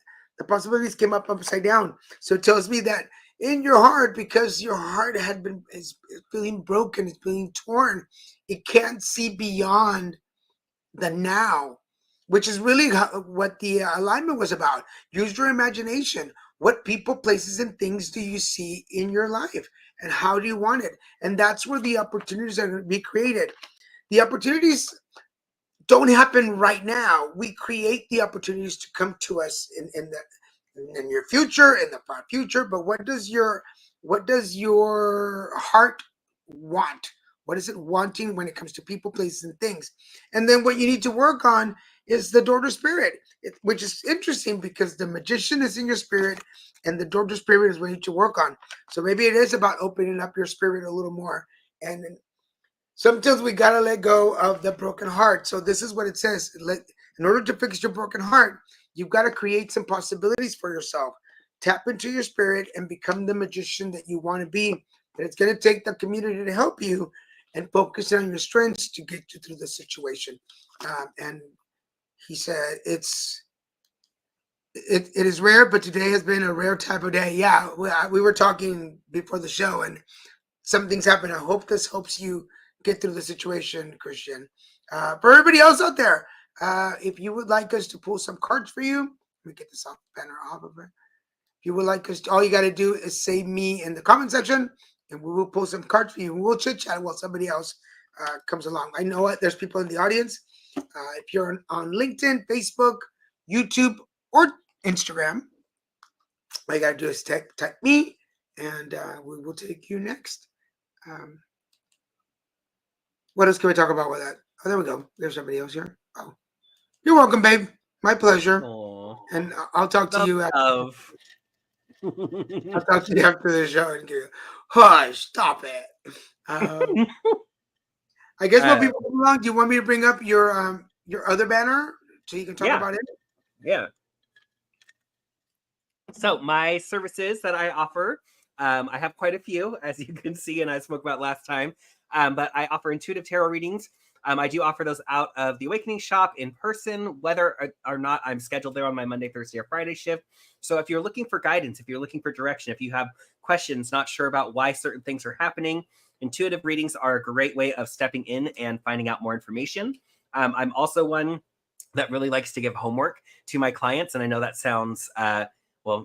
possibilities came up upside down. So it tells me that in your heart, because your heart is feeling broken, it's feeling torn, it can't see beyond the now, which is really what the alignment was about. Use your imagination. What people, places, and things do you see in your life, and how do you want it? And that's where the opportunities are going to be created. The opportunities don't happen right now. We create the opportunities to come to us in your future, in the far future. But what does your heart want? What is it wanting when it comes to people, places, and things? And then what you need to work on is the door to spirit, which is interesting because the magician is in your spirit and the door to spirit is what you need to work on. So maybe it is about opening up your spirit a little more. And sometimes we got to let go of the broken heart. So this is what it says. In order to fix your broken heart, you've got to create some possibilities for yourself. Tap into your spirit and become the magician that you want to be. But it's going to take the community to help you. and focusing on your strengths to get you through the situation. And he said it is rare, but today has been a rare type of day. Yeah, we were talking before the show, and some things happen. I hope this helps you get through the situation, Christian. For everybody else out there, if you would like us to pull some cards for you, let me get this off banner off of it. If you would like us to, all you got to do is say me in the comment section, and we will pull some cards for you. We'll chit chat while somebody else comes along. I know what there's people in the audience. If you're on LinkedIn, Facebook, YouTube, or Instagram, all you got to do is type me, and we will take you next. What else can we talk about with that? Oh, there we go. There's somebody else here. Oh, you're welcome, babe. My pleasure. Aww. And I'll talk to you after. I'll talk to you after the show and go, hush, stop it. I guess more people come along. Do you want me to bring up your other banner so you can talk about it? Yeah. So my services that I offer, I have quite a few, as you can see, and I spoke about last time. But I offer intuitive tarot readings. I do offer those out of the Awakening Shop in person, whether or not I'm scheduled there on my Monday, Thursday, or Friday shift. So if you're looking for guidance, if you're looking for direction, if you have questions, not sure about why certain things are happening, intuitive readings are a great way of stepping in and finding out more information. I'm also one that really likes to give homework to my clients. And I know that sounds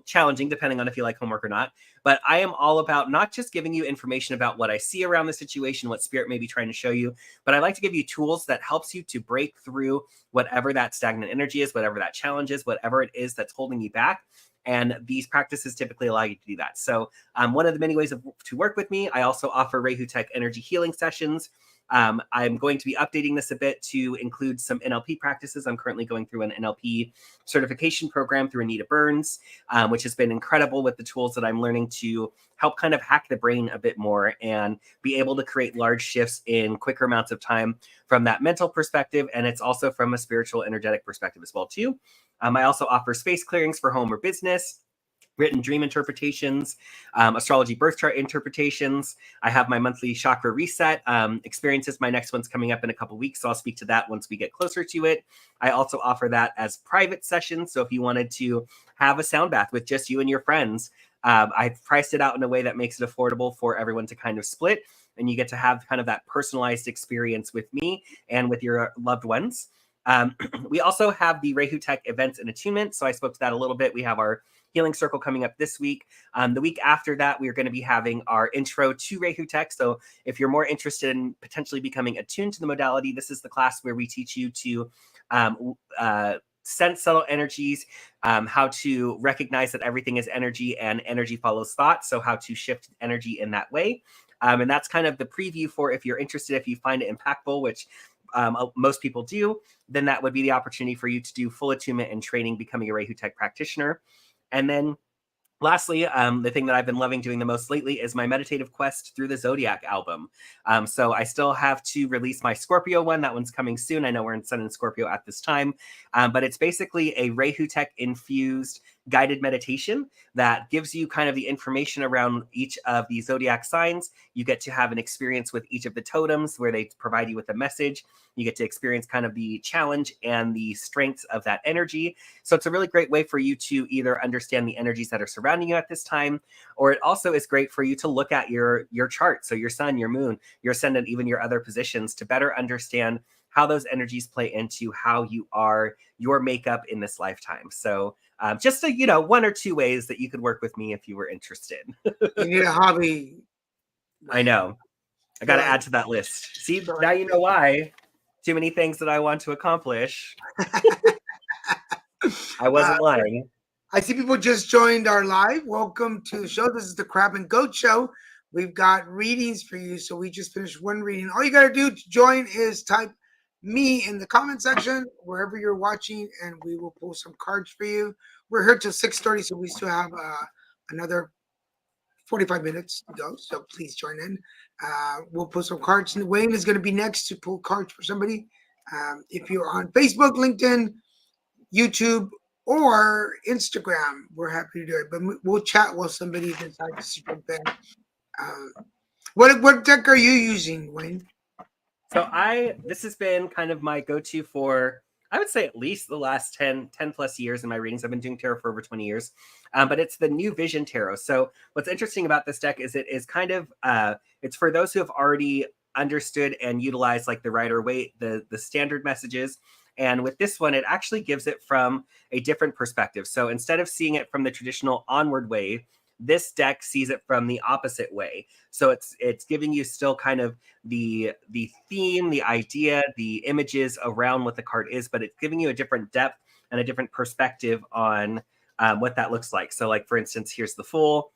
challenging depending on if you like homework or not. But I am all about not just giving you information about what I see around the situation, what spirit may be trying to show you, but I like to give you tools that helps you to break through whatever that stagnant energy is, whatever that challenge is, whatever it is that's holding you back. And these practices typically allow you to do that. So one of the many ways to work with me, I also offer Rehutech energy healing sessions. I'm going to be updating this a bit to include some NLP practices. I'm currently going through an NLP certification program through Anita Burns, which has been incredible with the tools that I'm learning to help kind of hack the brain a bit more and be able to create large shifts in quicker amounts of time from that mental perspective. And it's also from a spiritual, energetic perspective as well, too. I also offer space clearings for home or business, written dream interpretations, astrology birth chart interpretations. I have my monthly chakra reset experiences. My next one's coming up in a couple weeks, so I'll speak to that once we get closer to it. I also offer that as private sessions. So if you wanted to have a sound bath with just you and your friends, I've priced it out in a way that makes it affordable for everyone to kind of split. And you get to have kind of that personalized experience with me and with your loved ones. We also have the Rehutech events and attunement. So I spoke to that a little bit. We have our Healing Circle coming up this week. The week after that, we are going to be having our intro to Rehutech. So if you're more interested in potentially becoming attuned to the modality, this is the class where we teach you to sense subtle energies, how to recognize that everything is energy and energy follows thought. So how to shift energy in that way. And that's kind of the preview for if you're interested, if you find it impactful, which most people do, then that would be the opportunity for you to do full attunement and training, becoming a Rehutech practitioner. And then lastly, the thing that I've been loving doing the most lately is my meditative quest through the Zodiac album. So I still have to release my Scorpio one. That one's coming soon. I know we're in Sun and Scorpio at this time, but it's basically a Rehutech infused guided meditation that gives you kind of the information around each of the zodiac signs. You get to have an experience with each of the totems where they provide you with a message. You get to experience kind of the challenge and the strengths of that energy. So it's a really great way for you to either understand the energies that are surrounding you at this time, or it also is great for you to look at your chart. So your sun, your moon, your ascendant, even your other positions, to better understand how those energies play into how you are, your makeup in this lifetime. So just one or two ways that you could work with me if you were interested. You need a hobby. I know. I got to add to that list. See, now you know why. Too many things that I want to accomplish. I wasn't lying. I see people just joined our live. Welcome to the show. This is the Crab and Goat Show. We've got readings for you. So we just finished one reading. All you got to do to join is type me in the comment section wherever you're watching, and we will pull some cards for you. We're here till 6:30, so we still have another 45 minutes to go. So please join in. We'll pull some cards. And Wayne is going to be next to pull cards for somebody. If you're on Facebook, LinkedIn, YouTube, or Instagram, we're happy to do it. But we'll chat while somebody decides to jump in. What deck are you using, Wayne? So this has been kind of my go-to for, I would say, at least the last 10 plus years in my readings. I've been doing tarot for over 20 years, but it's the New Vision Tarot. So what's interesting about this deck is it is kind of, it's for those who have already understood and utilized like the Rider Waite, the standard messages. And with this one, it actually gives it from a different perspective. So instead of seeing it from the traditional onward way, this deck sees it from the opposite way. So it's giving you still kind of the theme, the idea, the images around what the card is, but it's giving you a different depth and a different perspective on what that looks like. So like, for instance, here's the Fool.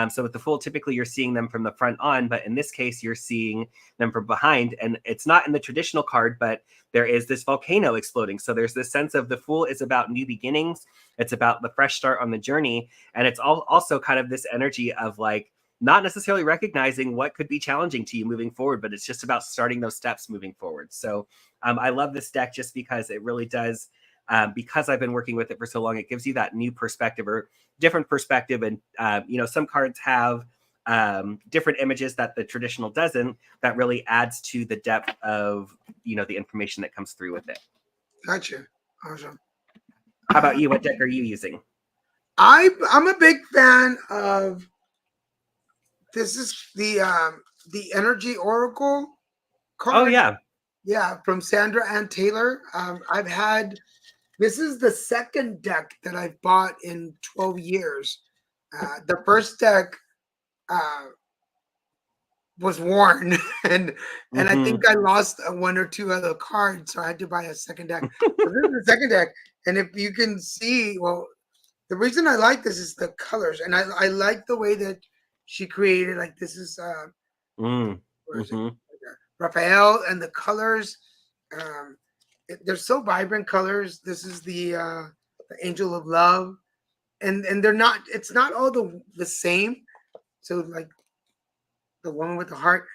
So with the Fool, typically you're seeing them from the front on, but in this case, you're seeing them from behind. And it's not in the traditional card, but there is this volcano exploding. So there's this sense of the Fool is about new beginnings. It's about the fresh start on the journey. And it's also kind of this energy of like, not necessarily recognizing what could be challenging to you moving forward, but it's just about starting those steps moving forward. So I love this deck just because it really does, because I've been working with it for so long, it gives you that new perspective or different perspective. And, some cards have different images that the traditional doesn't, that really adds to the depth of, the information that comes through with it. Gotcha. Awesome. How about you? What deck are you using? I'm a big fan of, this is the Energy Oracle card. Oh, yeah. Yeah, from Sandra Ann Taylor. This is the second deck that I've bought in 12 years. The first deck was worn, and I think I lost one or two other cards, so I had to buy a second deck. So this is the second deck, and if you can see, well, the reason I like this is the colors, and I like the way that she created. Like this is where is it? Raphael, and the colors. They're so vibrant colors. This is the Angel of Love, and they're not. It's not all the same. So like the one with the heart.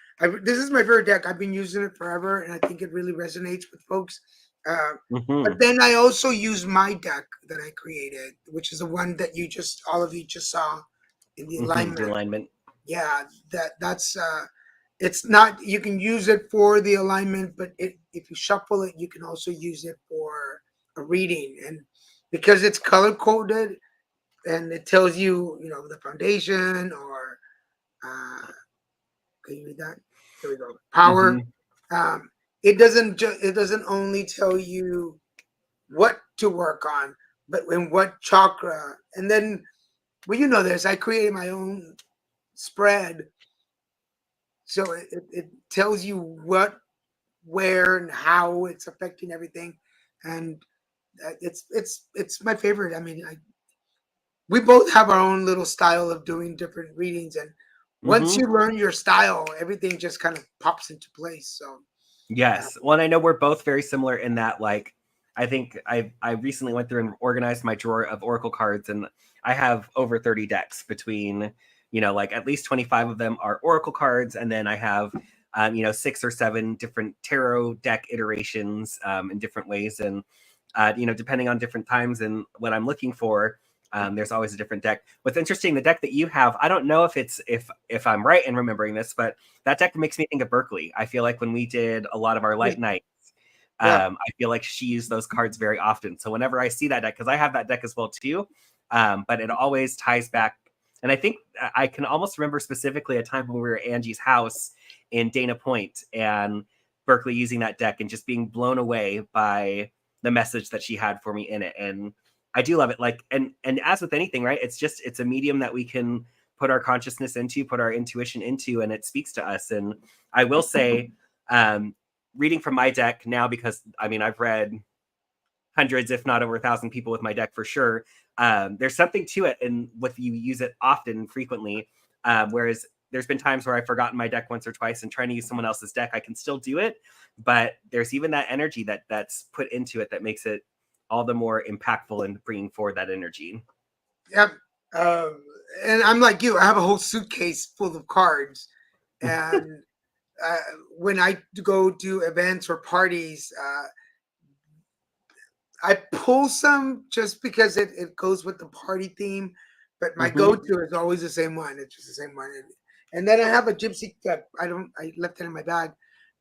This is my favorite deck. I've been using it forever, and I think it really resonates with folks. But then I also use my deck that I created, which is the one that all of you just saw in the alignment. The alignment. Yeah, that's it's not, you can use it for the alignment, but if you shuffle it, you can also use it for a reading. And because it's color coded and it tells you, the foundation or can you read that? There we go. Power. It doesn't only tell you what to work on, but in what chakra. And then, well, you know this, I created my own spread. So it tells you what, where, and how it's affecting everything, and it's my favorite. I mean, we both have our own little style of doing different readings, and once you learn your style, everything just kind of pops into place. So yes, well, I know we're both very similar in that. Like, I think I recently went through and organized my drawer of Oracle cards, and I have over 30 decks between. Like at least 25 of them are Oracle cards. And then I have, 6 or 7 different tarot deck iterations in different ways. And, depending on different times and what I'm looking for, there's always a different deck. What's interesting, the deck that you have, I don't know if I'm right in remembering this, but that deck makes me think of Berkeley. I feel like when we did a lot of our light nights, I feel like she used those cards very often. So whenever I see that deck, because I have that deck as well too, but it always ties back. And I think I can almost remember specifically a time when we were at Angie's house in Dana Point and Berkeley using that deck and just being blown away by the message that she had for me in it. And I do love it. Like, and as with anything, right? It's a medium that we can put our consciousness into, put our intuition into, and it speaks to us. And I will say, reading from my deck now, because I've read hundreds, if not over 1,000 people with my deck for sure. There's something to it, and if you use it often, frequently, whereas there's been times where I've forgotten my deck once or twice and trying to use someone else's deck, I can still do it, but there's even that energy that's put into it that makes it all the more impactful in bringing forward that energy. Yep. And I'm like you, I have a whole suitcase full of cards, and when I go to events or parties, I pull some just because it goes with the party theme, but my go-to is always the same one. It's just the same one. And then I have a gypsy that I left it in my bag,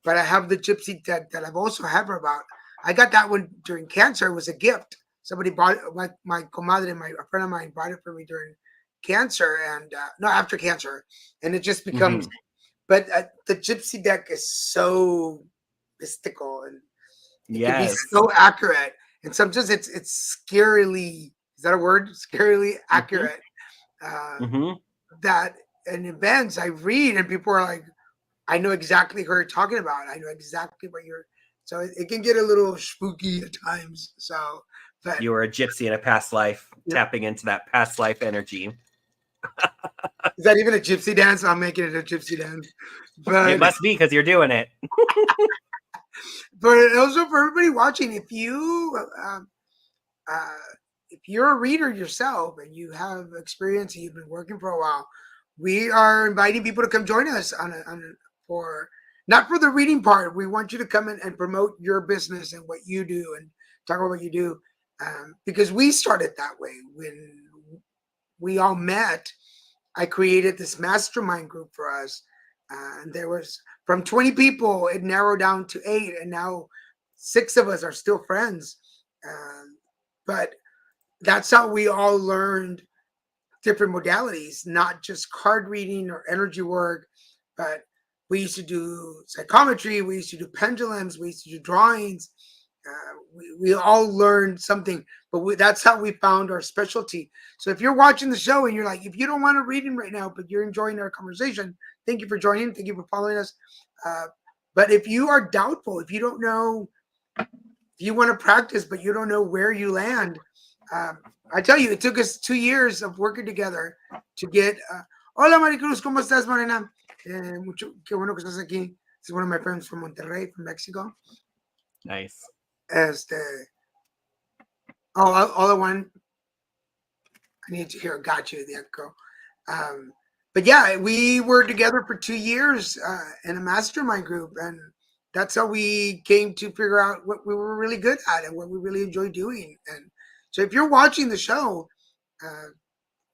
but I have the gypsy deck that I've also had for about. I got that one during cancer. It was a gift. Somebody bought it. My comadre, a friend of mine, bought it for me during cancer, and no, after cancer, and it just becomes. But the gypsy deck is so mystical, and it can be so accurate. And sometimes it's scarily, is that a word? Scarily accurate. That in events I read and people are like, I know exactly who you're talking about. I know exactly what you're. So it can get a little spooky at times. So, but you were a gypsy in a past life, tapping into that past life energy. Is that even a gypsy dance? I'm making it a gypsy dance. But it must be because you're doing it. But also for everybody watching, if you're a reader yourself and you have experience and you've been working for a while, we are inviting people to come join us for not for the reading part. We want you to come in and promote your business and what you do and talk about what you do, because we started that way when we all met. I created this mastermind group for us, and there was from 20 people, it narrowed down to 8, and now 6 of us are still friends. But that's how we all learned different modalities, not just card reading or energy work, but we used to do psychometry, we used to do pendulums, we used to do drawings. We all learned something, but that's how we found our specialty. So if you're watching the show and you're like, if you don't want to read him right now, but you're enjoying our conversation, thank you for joining. Thank you for following us. But if you are doubtful, if you don't know, if you want to practice, but you don't know where you land, I tell you, it took us 2 years of working together to get. Hola Maricruz, ¿cómo estás, Morena? Qué bueno que estás aquí. This is one of my friends from Monterrey, from Mexico. Nice. Other one. I need to hear. Got you, the echo. But yeah, we were together for 2 years in a mastermind group, and that's how we came to figure out what we were really good at and what we really enjoy doing. And so, if you're watching the show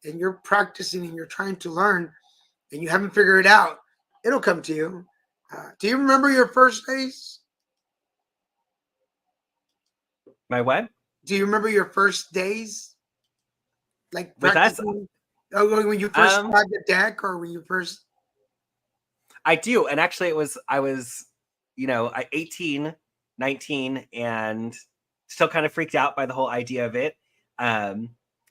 and you're practicing and you're trying to learn, and you haven't figured it out, it'll come to you. Do you remember your first days? My what? Do you remember your first days? Like practicing? When you first tried the deck, or when you first? I do, and actually, I was, 18, 19, and still kind of freaked out by the whole idea of it.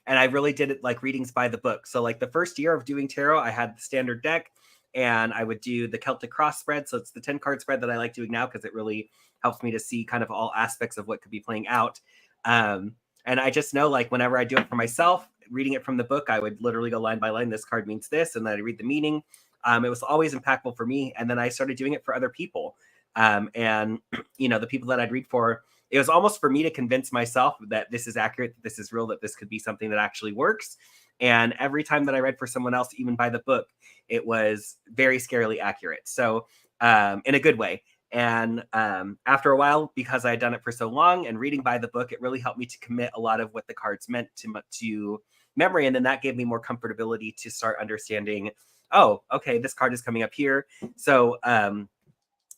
And I really did it like readings by the book. So like the first year of doing tarot, I had the standard deck, and I would do the Celtic cross spread. So it's the 10 card spread that I like doing now because it really helps me to see kind of all aspects of what could be playing out. And I just know, like, whenever I do it for myself, reading it from the book, I would literally go line by line. This card means this, and then I read the meaning. It was always impactful for me. And then I started doing it for other people. And, the people that I'd read for, it was almost for me to convince myself that this is accurate, that this is real, that this could be something that actually works. And every time that I read for someone else, even by the book, it was very scarily accurate. So in a good way. And after a while, because I had done it for so long and reading by the book, it really helped me to commit a lot of what the cards meant to memory. And then that gave me more comfortability to start understanding, oh, okay, this card is coming up here. So,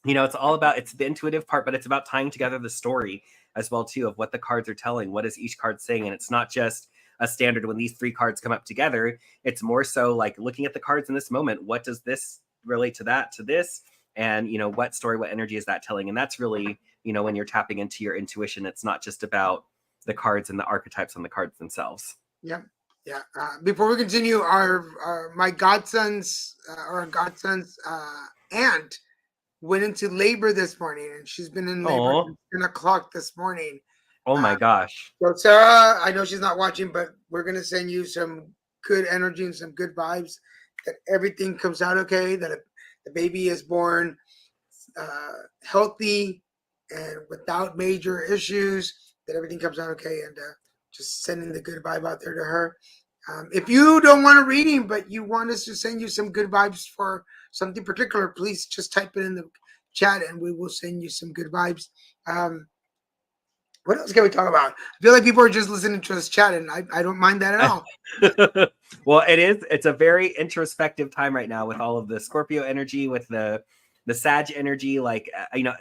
it's all about, it's the intuitive part, but it's about tying together the story as well, too, of what the cards are telling. What is each card saying? And it's not just a standard when these 3 cards come up together. It's more so like looking at the cards in this moment. What does this relate to that, to this? And, what story, what energy is that telling? And that's really, when you're tapping into your intuition, it's not just about the cards and the archetypes on the cards themselves. Yeah. Yeah. Before we continue, my godson's aunt went into labor this morning, and she's been in labor since 10 o'clock this morning. Oh my gosh. So Sarah, I know she's not watching, but we're going to send you some good energy and some good vibes, that everything comes out okay, that the baby is born healthy and without major issues, that everything comes out okay, and just sending the good vibe out there to her. If you don't want a reading, but you want us to send you some good vibes for something particular, please just type it in the chat and we will send you some good vibes. What else can we talk about? I feel like people are just listening to us chat, and I don't mind that at all. Well, it's a very introspective time right now with all of the Scorpio energy, with the the Sag energy, like,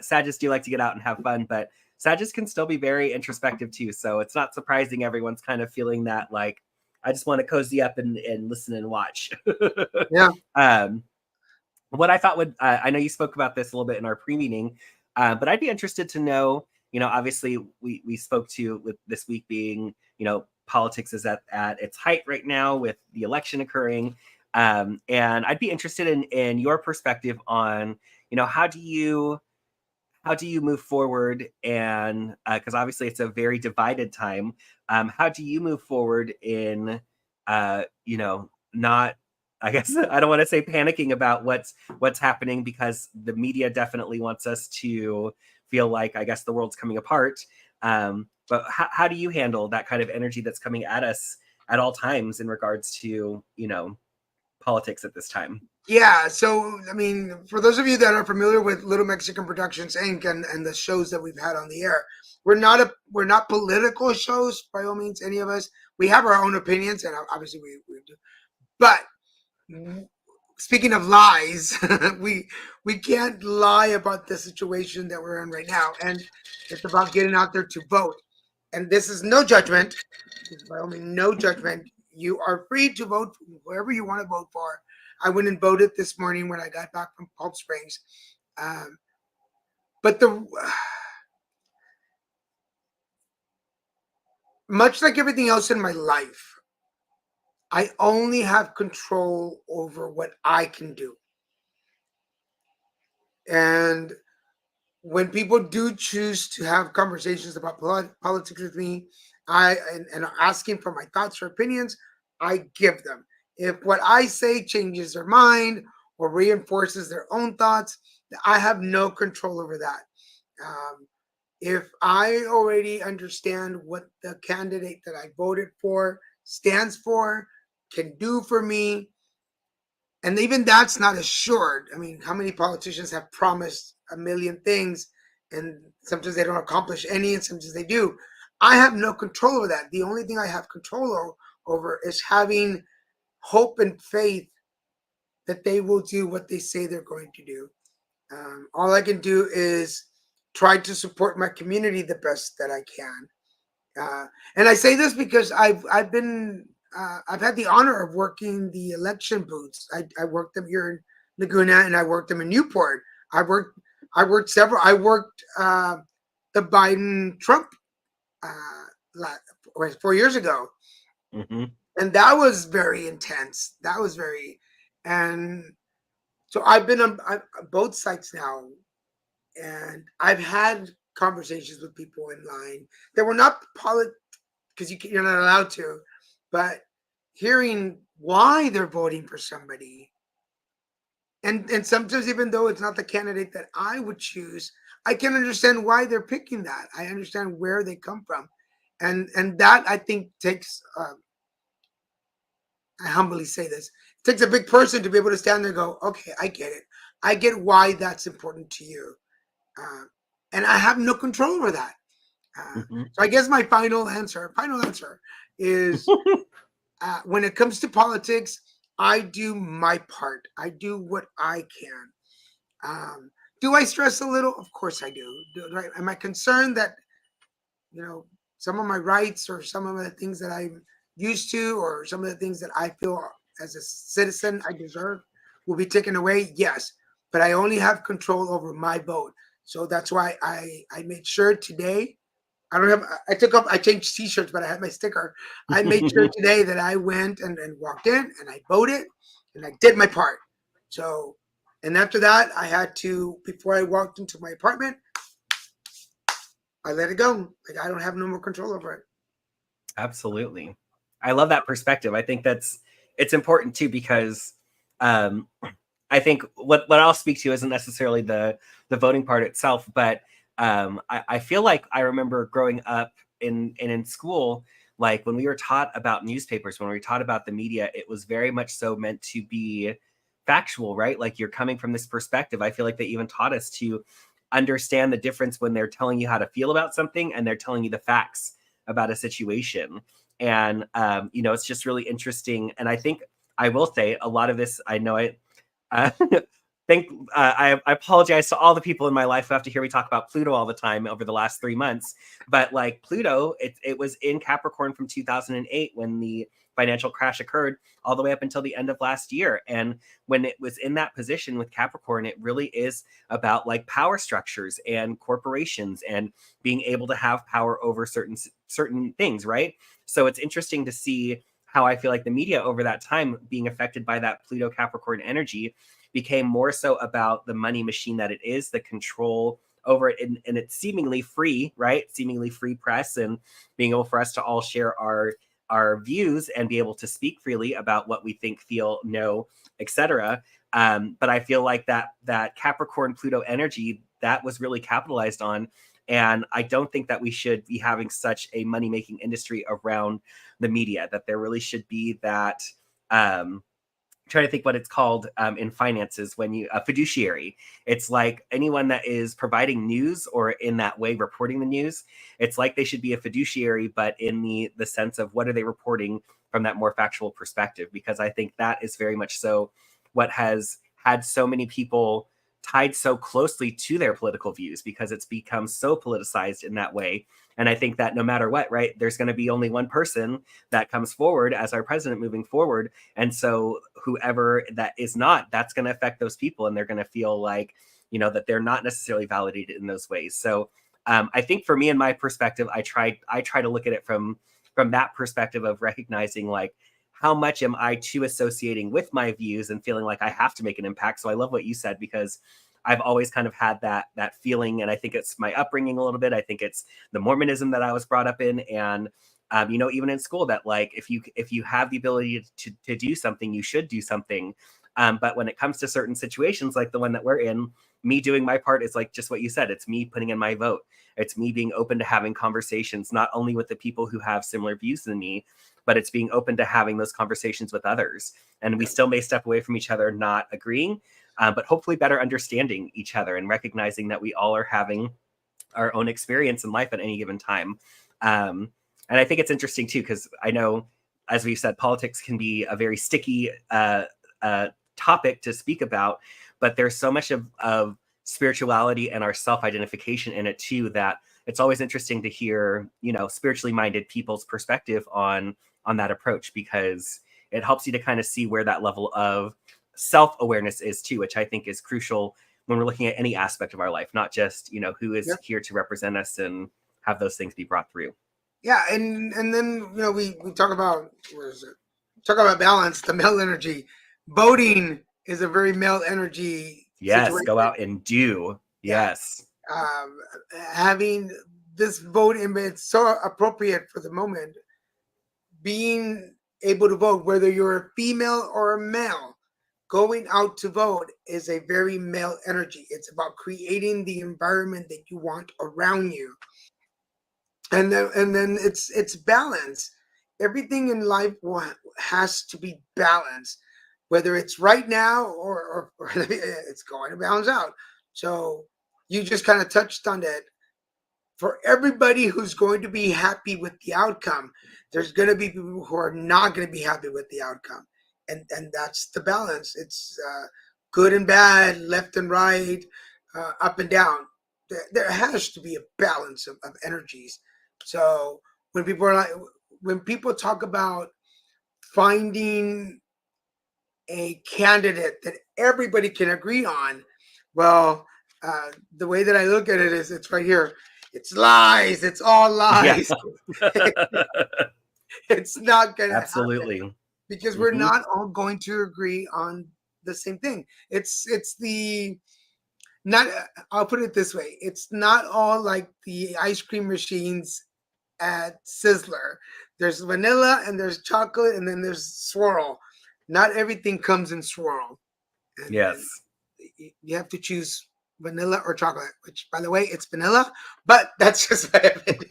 Sagittarius do like to get out and have fun, but Sagittarius can still be very introspective too. So it's not surprising everyone's kind of feeling that, like, I just want to cozy up and listen and watch. Yeah. What I thought would, I know you spoke about this a little bit in our pre-meeting, but I'd be interested to know, obviously we spoke to, with this week being, politics is at its height right now with the election occurring. And I'd be interested in your perspective on, how do you move forward? And because obviously it's a very divided time, how do you move forward in, not, I guess I don't want to say panicking about what's happening, because the media definitely wants us to feel like, I guess, the world's coming apart. But how do you handle that kind of energy that's coming at us at all times in regards to, politics at this time? Yeah, so I mean, for those of you that are familiar with Little Mexican Productions Inc. and the shows that we've had on the air, we're not political shows by all means. Any of us, we have our own opinions, and obviously we do. But speaking of lies, we can't lie about the situation that we're in right now, and it's about getting out there to vote. And this is no judgment. This is by all means no judgment. You are free to vote for whoever you want to vote for. I went and voted this morning when I got back from Palm Springs. But much like everything else in my life, I only have control over what I can do. And when people do choose to have conversations about politics with me, and are asking for my thoughts or opinions, I give them. If what I say changes their mind or reinforces their own thoughts, I have no control over that. If I already understand what the candidate that I voted for stands for, can do for me, and even that's not assured. I mean, how many politicians have promised a million things and sometimes they don't accomplish any and sometimes they do? I have no control over that. The only thing I have control over is having hope and faith that they will do what they say they're going to do. All I can do is try to support my community the best that I can. And I say this because I've had the honor of working the election booths. I worked them here in Laguna, and I worked them in Newport. I worked several. I worked the Biden Trump 4 years ago, and that was very intense. And so I've been on both sides now, and I've had conversations with people in line that were not because you're not allowed to, but hearing why they're voting for somebody. And sometimes, even though it's not the candidate that I would choose, I can understand why they're picking that. I understand where they come from. And that, I think, takes, I humbly say this, it takes a big person to be able to stand there and go, okay, I get it. I get why that's important to you. And I have no control over that. So I guess my final answer is when it comes to politics, I do my part. I do what I can. Do I stress a little? Of course I do. Am I concerned that, some of my rights or some of the things that I'm used to or some of the things that I feel as a citizen I deserve will be taken away? Yes. But I only have control over my vote. So that's why I made sure today. I changed t-shirts, but I had my sticker. I made sure today that I went and walked in and I voted and I did my part. So, and after that, I had to, before I walked into my apartment, I let it go. Like, I don't have no more control over it. Absolutely. I love that perspective. I think it's important too, because I think what I'll speak to isn't necessarily the voting part itself, but I feel like I remember growing up in school, like when we were taught about newspapers, when we were taught about the media, it was very much so meant to be factual, right? Like, you're coming from this perspective. I feel like they even taught us to understand the difference when they're telling you how to feel about something and they're telling you the facts about a situation. And, it's just really interesting. And I think I will say a lot of this, I know I apologize to all the people in my life who have to hear me talk about Pluto all the time over the last 3 months. But like Pluto, it was in Capricorn from 2008 when the financial crash occurred all the way up until the end of last year. And when it was in that position with Capricorn, it really is about like power structures and corporations and being able to have power over certain things, right? So it's interesting to see how I feel like the media over that time being affected by that Pluto Capricorn energy became more so about the money machine that it is, the control over it, and it's seemingly free, right? Seemingly free press and being able for us to all share our views and be able to speak freely about what we think, feel, know, etc. But I feel like that Capricorn Pluto energy that was really capitalized on. And I don't think that we should be having such a money making industry around the media, that there really should be that trying to think what it's called in finances when you a fiduciary. It's like anyone that is providing news or in that way reporting the news. It's like they should be a fiduciary, but in the sense of what are they reporting from that more factual perspective, because I think that is very much so what has had so many people tied so closely to their political views, because it's become so politicized in that way. And I think that no matter what, right, there's going to be only one person that comes forward as our president moving forward. And so whoever that is not, that's going to affect those people. And they're going to feel like, that they're not necessarily validated in those ways. So I think for me, in my perspective, I try to look at it from that perspective of recognizing like, how much am I too associating with my views and feeling like I have to make an impact? So I love what you said, because I've always kind of had that feeling, and I think it's my upbringing a little bit. I think it's the Mormonism that I was brought up in, and even in school, that like if you have the ability to do something, you should do something. But when it comes to certain situations like the one that we're in, me doing my part is like just what you said. It's me putting in my vote. It's me being open to having conversations, not only with the people who have similar views than me, but it's being open to having those conversations with others. And we still may step away from each other, not agreeing, but hopefully better understanding each other and recognizing that we all are having our own experience in life at any given time. And I think it's interesting too, because I know, as we've said, politics can be a very sticky topic to speak about, but there's so much of spirituality and our self-identification in it too, that it's always interesting to hear, spiritually minded people's perspective on that approach, because it helps you to kind of see where that level of self-awareness is too, which I think is crucial when we're looking at any aspect of our life, not just, who is here to represent us and have those things be brought through. Yeah. And then, we talk about, talk about balance, the male energy. Voting is a very male energy situation. Go out situation. and do. Yeah. Yes. Having this vote, and it's so appropriate for the moment, being able to vote, whether you're a female or a male, going out to vote is a very male energy. It's about creating the environment that you want around you. And then it's balance. Everything in life has to be balanced, whether it's right now or it's going to balance out. So you just kind of touched on that. For everybody who's going to be happy with the outcome, there's going to be people who are not going to be happy with the outcome, and that's the balance. It's good and bad, left and right, up and down. There has to be a balance of energies. So when people talk about finding a candidate that everybody can agree on, well, the way that I look at it is, it's right here. It's lies. It's all lies. Yeah. It's not going to happen, because we're not all going to agree on the same thing. It's the not. I'll put it this way. It's not all like the ice cream machines at Sizzler. There's vanilla and there's chocolate and then there's swirl. Not everything comes in swirl. And, yes. And you have to choose vanilla or chocolate, which, by the way, it's vanilla, but that's just my opinion.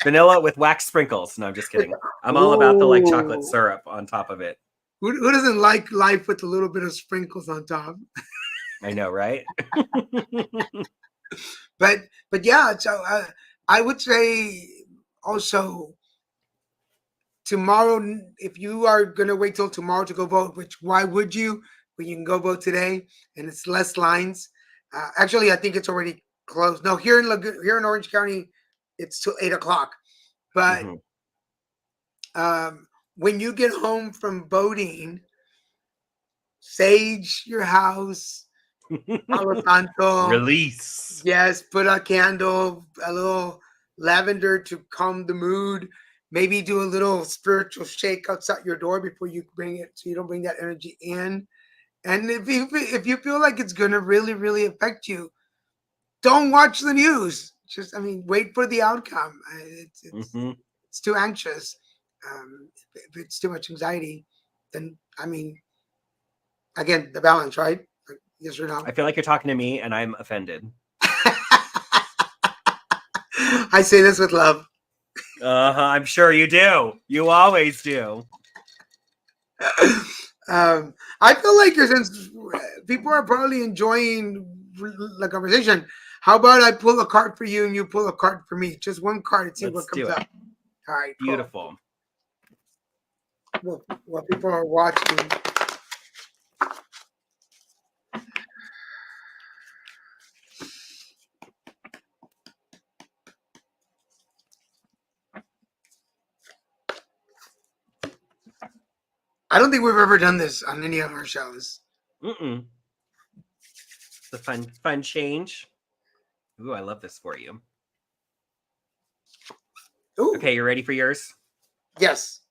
Vanilla with wax sprinkles. No, I'm just kidding. I'm all about the like chocolate syrup on top of it. Who doesn't like life with a little bit of sprinkles on top? I know, right? but yeah, so I would say also tomorrow, if you are going to wait till tomorrow to go vote, which why would you? when you can go vote today, and it's less lines. Actually, I think it's already closed. No, here in Orange County, it's till 8 o'clock. But Mhm. when you get home from voting, sage your house, Palo Santo. Release. Yes, put a candle, a little lavender to calm the mood. Maybe do a little spiritual shake outside your door before you bring it, so you don't bring that energy in. And if you feel like it's gonna really really affect you, don't watch the news. Just, I mean, wait for the outcome. Hmm. It's too anxious. If it's too much anxiety, then I mean, again, the balance, right? Like, yes or no? I feel like you're talking to me, and I'm offended. I say this with love. I'm sure you do. You always do. I feel like since people are probably enjoying the conversation, how about I pull a card for you and you pull a card for me? Just one card and see Let's what comes do it. up. All right, cool. Beautiful. Well, while people are watching, I don't think we've ever done this on any of our shows. Mm-mm. It's a fun change. Ooh, I love this for you. Ooh, Okay, you ready for yours? yes.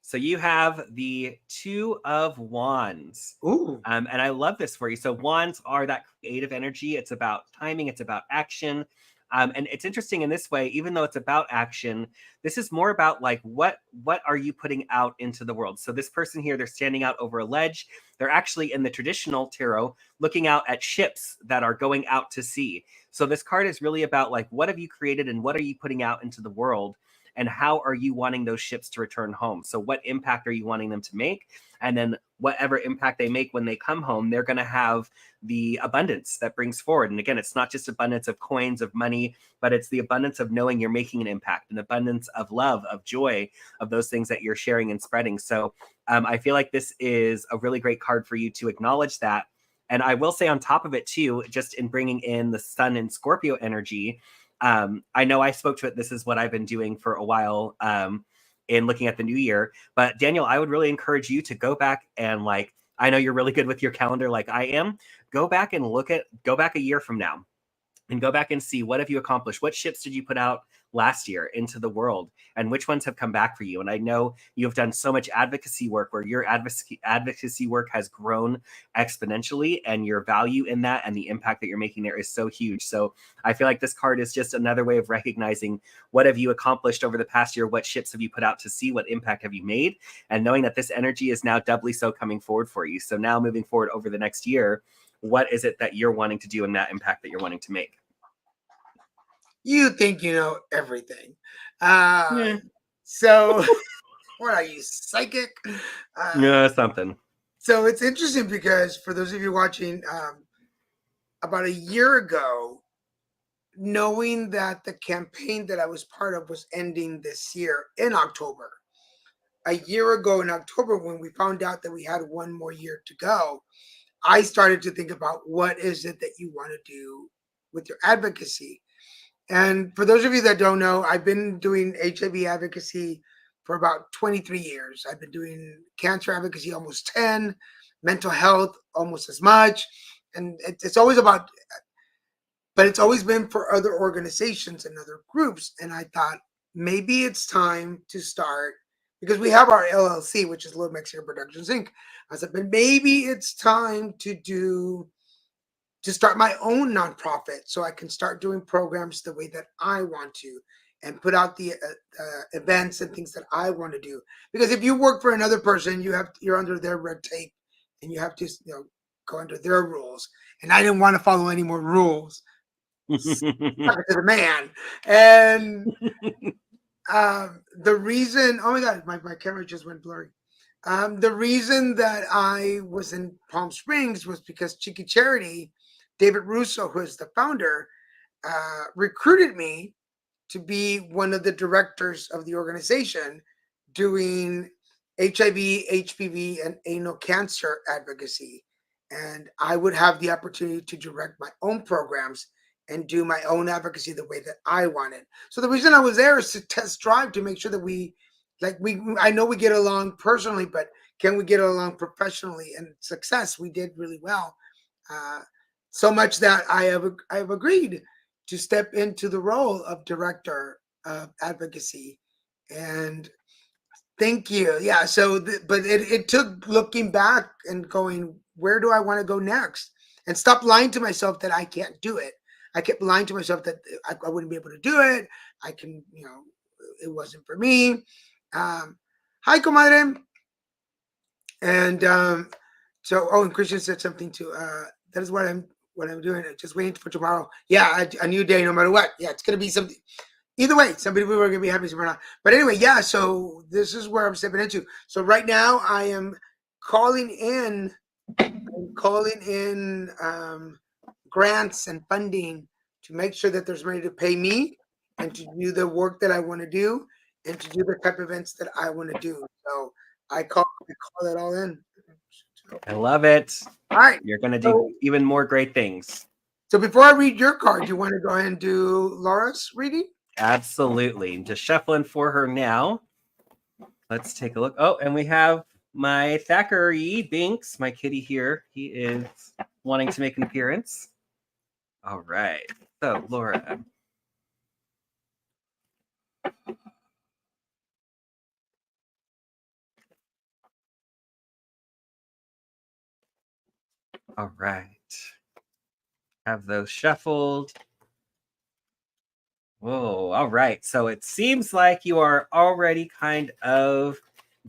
So you have the Two of Wands. Ooh, And I love this for you. So wands are that creative energy. It's about timing. It's about action. And it's interesting in this way, even though it's about action, this is more about like what are you putting out into the world. So this person here, they're standing out over a ledge. They're actually in the traditional tarot looking out at ships that are going out to sea. So this card is really about like what have you created and what are you putting out into the world, and how are you wanting those ships to return home? So what impact are you wanting them to make? And then whatever impact they make when they come home, they're going to have the abundance that brings forward. And again, it's not just abundance of coins, of money, but it's the abundance of knowing you're making an impact, an abundance of love, of joy, of those things that you're sharing and spreading. So I feel like this is a really great card for you to acknowledge that. And I will say on top of it too, just in bringing in the sun and Scorpio energy, I know I spoke to it. This is what I've been doing for a while. In looking at the new year. But Daniel, I would really encourage you to go back and like, I know you're really good with your calendar like I am. Go back and go back a year from now and go back and see what have you accomplished? What ships did you put out last year into the world, and which ones have come back for you? And I know you've done so much advocacy work where your advocacy work has grown exponentially, and your value in that and the impact that you're making there is so huge. So I feel like this card is just another way of recognizing what have you accomplished over the past year, what ships have you put out to sea, what impact have you made, and knowing that this energy is now doubly so coming forward for you. So now moving forward over the next year, what is it that you're wanting to do and that impact that you're wanting to make? you think you know everything. Yeah. So, what are you, psychic? Something. So it's interesting because for those of you watching, about a year ago, knowing that the campaign that I was part of was ending this year in October, a year ago in October, when we found out that we had one more year to go, I started to think about what is it that you want to do with your advocacy. And for those of you that don't know, I've been doing HIV advocacy for about 23 years. I've been doing cancer advocacy almost 10, mental health almost as much. And it's always about, but it's always been for other organizations and other groups. And I thought maybe it's time to start, because we have our LLC, which is Little Mexican Productions Inc. I said, but maybe it's time to start my own nonprofit so I can start doing programs the way that I want to and put out the events and things that I want to do. Because if you work for another person, you're under their red tape and you have to go under their rules. And I didn't want to follow any more rules. Suck it to the man. And the reason, oh my God, my camera just went blurry. The reason that I was in Palm Springs was because Cheeky Charity, David Russo, who is the founder, recruited me to be one of the directors of the organization, doing HIV, HPV, and anal cancer advocacy. And I would have the opportunity to direct my own programs and do my own advocacy the way that I wanted. So the reason I was there is to test drive to make sure that I know we get along personally, but can we get along professionally? And success, we did really well. Uh, so much that I have agreed to step into the role of director of advocacy. And thank you. Yeah. So, but it took looking back and going, where do I want to go next? And stop lying to myself that I can't do it. I kept lying to myself that I wouldn't be able to do it. I can, it wasn't for me. Hi, comadre. And and Christian said something too. That is what I'm doing. Just waiting for tomorrow. Yeah, a new day, no matter what. Yeah, it's gonna be something. Either way, some people are gonna be happy, some are not. But anyway, yeah. So this is where I'm stepping into. So right now, I am calling in, grants and funding to make sure that there's money to pay me and to do the work that I want to do and to do the type of events that I want to do. So I call it all in. I love it. All right. You're going to do even more great things. So before I read your card, you want to go ahead and do Laura's reading? Absolutely. I'm just shuffling for her now. Let's take a look. Oh, and we have my Thackeray Binks, my kitty here. He is wanting to make an appearance. All right. So, Laura. All right. Have those shuffled. Whoa. All right. So it seems like you are already kind of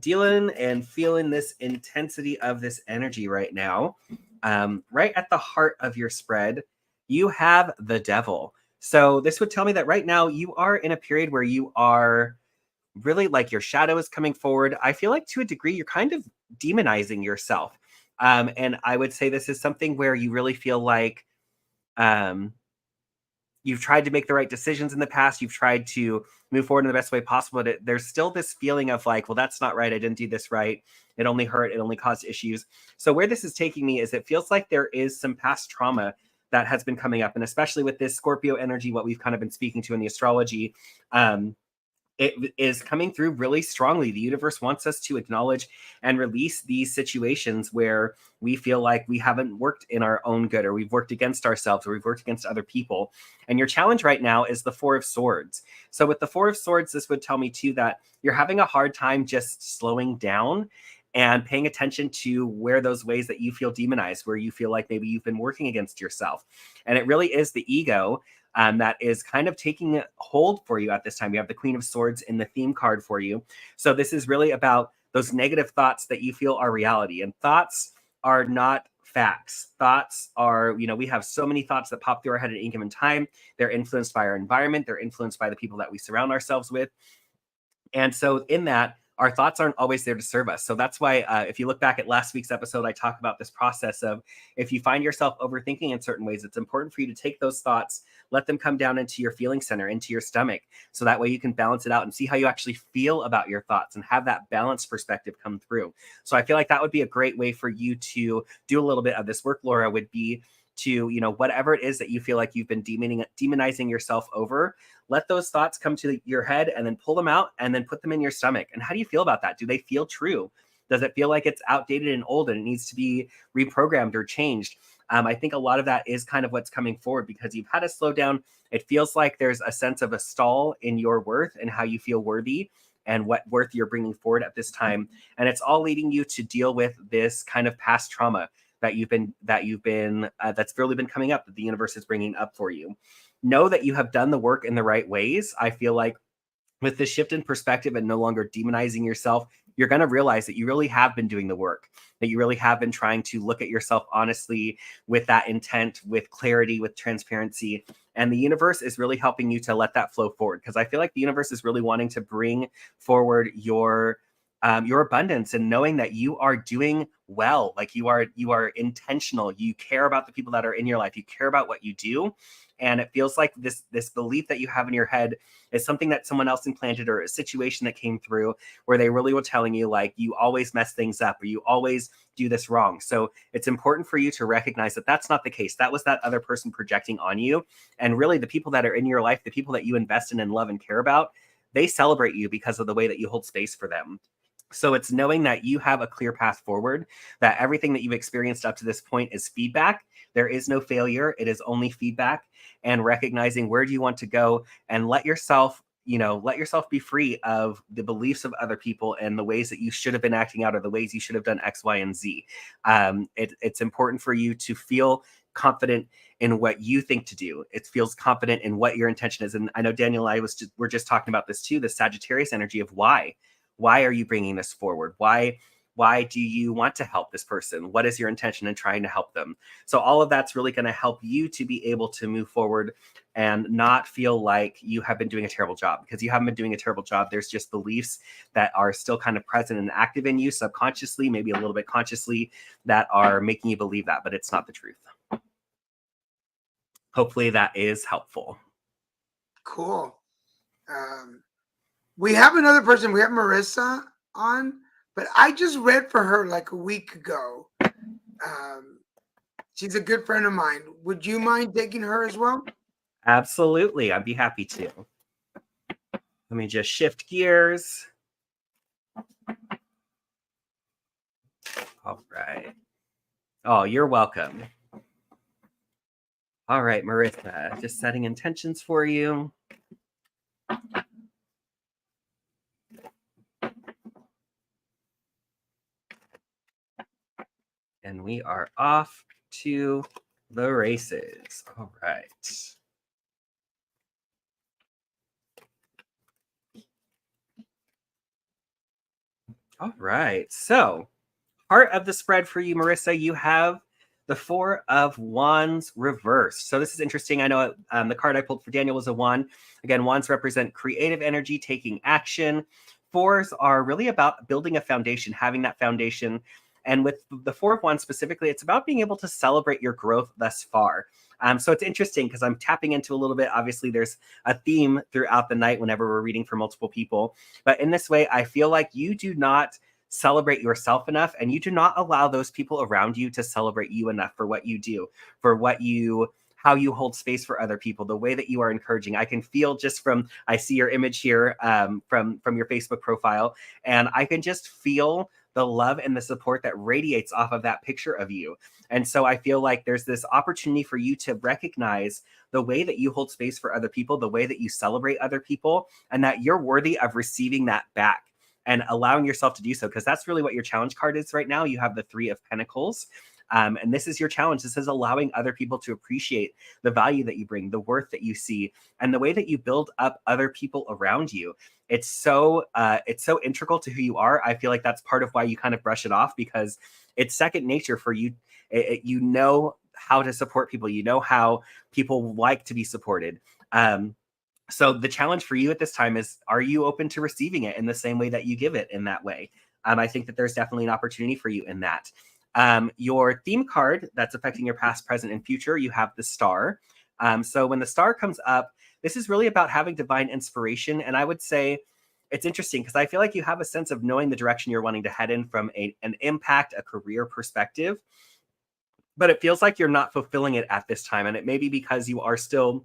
dealing and feeling this intensity of this energy right now. Right at the heart of your spread, you have the devil. So this would tell me that right now you are in a period where you are really like your shadow is coming forward. I feel like to a degree you're kind of demonizing yourself. And I would say this is something where you really feel like you've tried to make the right decisions in the past. You've tried to move forward in the best way possible. But there's still this feeling of like, well, that's not right. I didn't do this right. It only hurt. It only caused issues. So where this is taking me is it feels like there is some past trauma that has been coming up. And especially with this Scorpio energy, what we've kind of been speaking to in the astrology, it is coming through really strongly. The universe wants us to acknowledge and release these situations where we feel like we haven't worked in our own good, or we've worked against ourselves, or we've worked against other people. And your challenge right now is the Four of Swords. So with the Four of Swords, this would tell me too that you're having a hard time just slowing down and paying attention to where those ways that you feel demonized, where you feel like maybe you've been working against yourself. And it really is the ego that is kind of taking hold for you at this time. You have the Queen of Swords in the theme card for you. So this is really about those negative thoughts that you feel are reality. And thoughts are not facts. Thoughts are, we have so many thoughts that pop through our head at any given time. They're influenced by our environment. They're influenced by the people that we surround ourselves with. And so in that, our thoughts aren't always there to serve us. So that's why if you look back at last week's episode, I talk about this process of if you find yourself overthinking in certain ways, it's important for you to take those thoughts, let them come down into your feeling center, into your stomach. So that way you can balance it out and see how you actually feel about your thoughts and have that balanced perspective come through. So I feel like that would be a great way for you to do a little bit of this work, Laura, would be to, whatever it is that you feel like you've been demonizing yourself over, let those thoughts come to your head and then pull them out and then put them in your stomach. And how do you feel about that? Do they feel true? Does it feel like it's outdated and old and it needs to be reprogrammed or changed? I think a lot of that is kind of what's coming forward because you've had to slow down. It feels like there's a sense of a stall in your worth and how you feel worthy and what worth you're bringing forward at this time. And it's all leading you to deal with this kind of past trauma that's really been coming up, that the universe is bringing up for you. Know that you have done the work in the right ways. I feel like with this shift in perspective and no longer demonizing yourself, you're going to realize that you really have been doing the work, that you really have been trying to look at yourself honestly with that intent, with clarity, with transparency. And the universe is really helping you to let that flow forward. Because I feel like the universe is really wanting to bring forward your abundance and knowing that you are doing well, like you are intentional, you care about the people that are in your life, you care about what you do. And it feels like this belief that you have in your head is something that someone else implanted, or a situation that came through where they really were telling you, like, you always mess things up, or you always do this wrong. So it's important for you to recognize that that's not the case. That was that other person projecting on you. And really, the people that are in your life, the people that you invest in and love and care about, they celebrate you because of the way that you hold space for them. So it's knowing that you have a clear path forward, that everything that you've experienced up to this point is feedback. There is no failure. It is only feedback, and recognizing where do you want to go, and let yourself be free of the beliefs of other people and the ways that you should have been acting out, or the ways you should have done X, Y, and Z. It's important for you to feel confident in what you think to do. It feels confident in what your intention is. And I know Daniel and I we're just talking about this too, the Sagittarius energy of why. Why are you bringing this forward? Why do you want to help this person? What is your intention in trying to help them? So all of that's really going to help you to be able to move forward and not feel like you have been doing a terrible job, because you haven't been doing a terrible job. There's just beliefs that are still kind of present and active in you subconsciously, maybe a little bit consciously, that are making you believe that, but it's not the truth. Hopefully that is helpful. Cool. We have another person. We have Marissa on, but I just read for her like a week ago. She's a good friend of mine. Would you mind taking her as well? Absolutely. I'd be happy to. Let me just shift gears. All right. Oh, you're welcome. All right, Marissa, just setting intentions for you. And we are off to the races. All right. All right. So, part of the spread for you, Marissa, you have the Four of Wands reversed. So this is interesting. I know the card I pulled for Daniel was a wand. Again, wands represent creative energy, taking action. Fours are really about building a foundation, having that foundation. And with the Four of Wands specifically, it's about being able to celebrate your growth thus far. So it's interesting because I'm tapping into a little bit. Obviously, there's a theme throughout the night whenever we're reading for multiple people. But in this way, I feel like you do not celebrate yourself enough, and you do not allow those people around you to celebrate you enough for what you do, for how you hold space for other people, the way that you are encouraging. I can feel just I see your image here from your Facebook profile, and I can just feel the love and the support that radiates off of that picture of you. And so I feel like there's this opportunity for you to recognize the way that you hold space for other people, the way that you celebrate other people, and that you're worthy of receiving that back and allowing yourself to do so, because that's really what your challenge card is right now. You have the Three of Pentacles. And this is your challenge. This is allowing other people to appreciate the value that you bring, the worth that you see, and the way that you build up other people around you. It's so integral to who you are. I feel like that's part of why you kind of brush it off, because it's second nature for you. You know how to support people. You know how people like to be supported. So the challenge for you at this time is, are you open to receiving it in the same way that you give it in that way? I think that there's definitely an opportunity for you in that. Your theme card that's affecting your past, present, and future, you have the Star. So when the Star comes up, this is really about having divine inspiration. And I would say it's interesting because I feel like you have a sense of knowing the direction you're wanting to head in from an impact, a career perspective. But it feels like you're not fulfilling it at this time. And it may be because you are still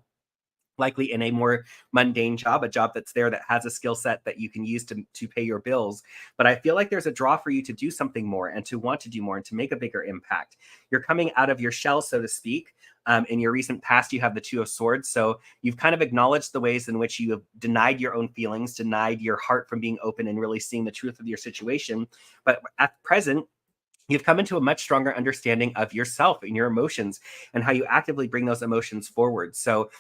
likely in a more mundane job, a job that's there that has a skill set that you can use to pay your bills. But I feel like there's a draw for you to do something more and to want to do more and to make a bigger impact. You're coming out of your shell, so to speak. In your recent past, you have the Two of Swords. So you've kind of acknowledged the ways in which you have denied your own feelings, denied your heart from being open and really seeing the truth of your situation. But at present, you've come into a much stronger understanding of yourself and your emotions and how you actively bring those emotions forward. So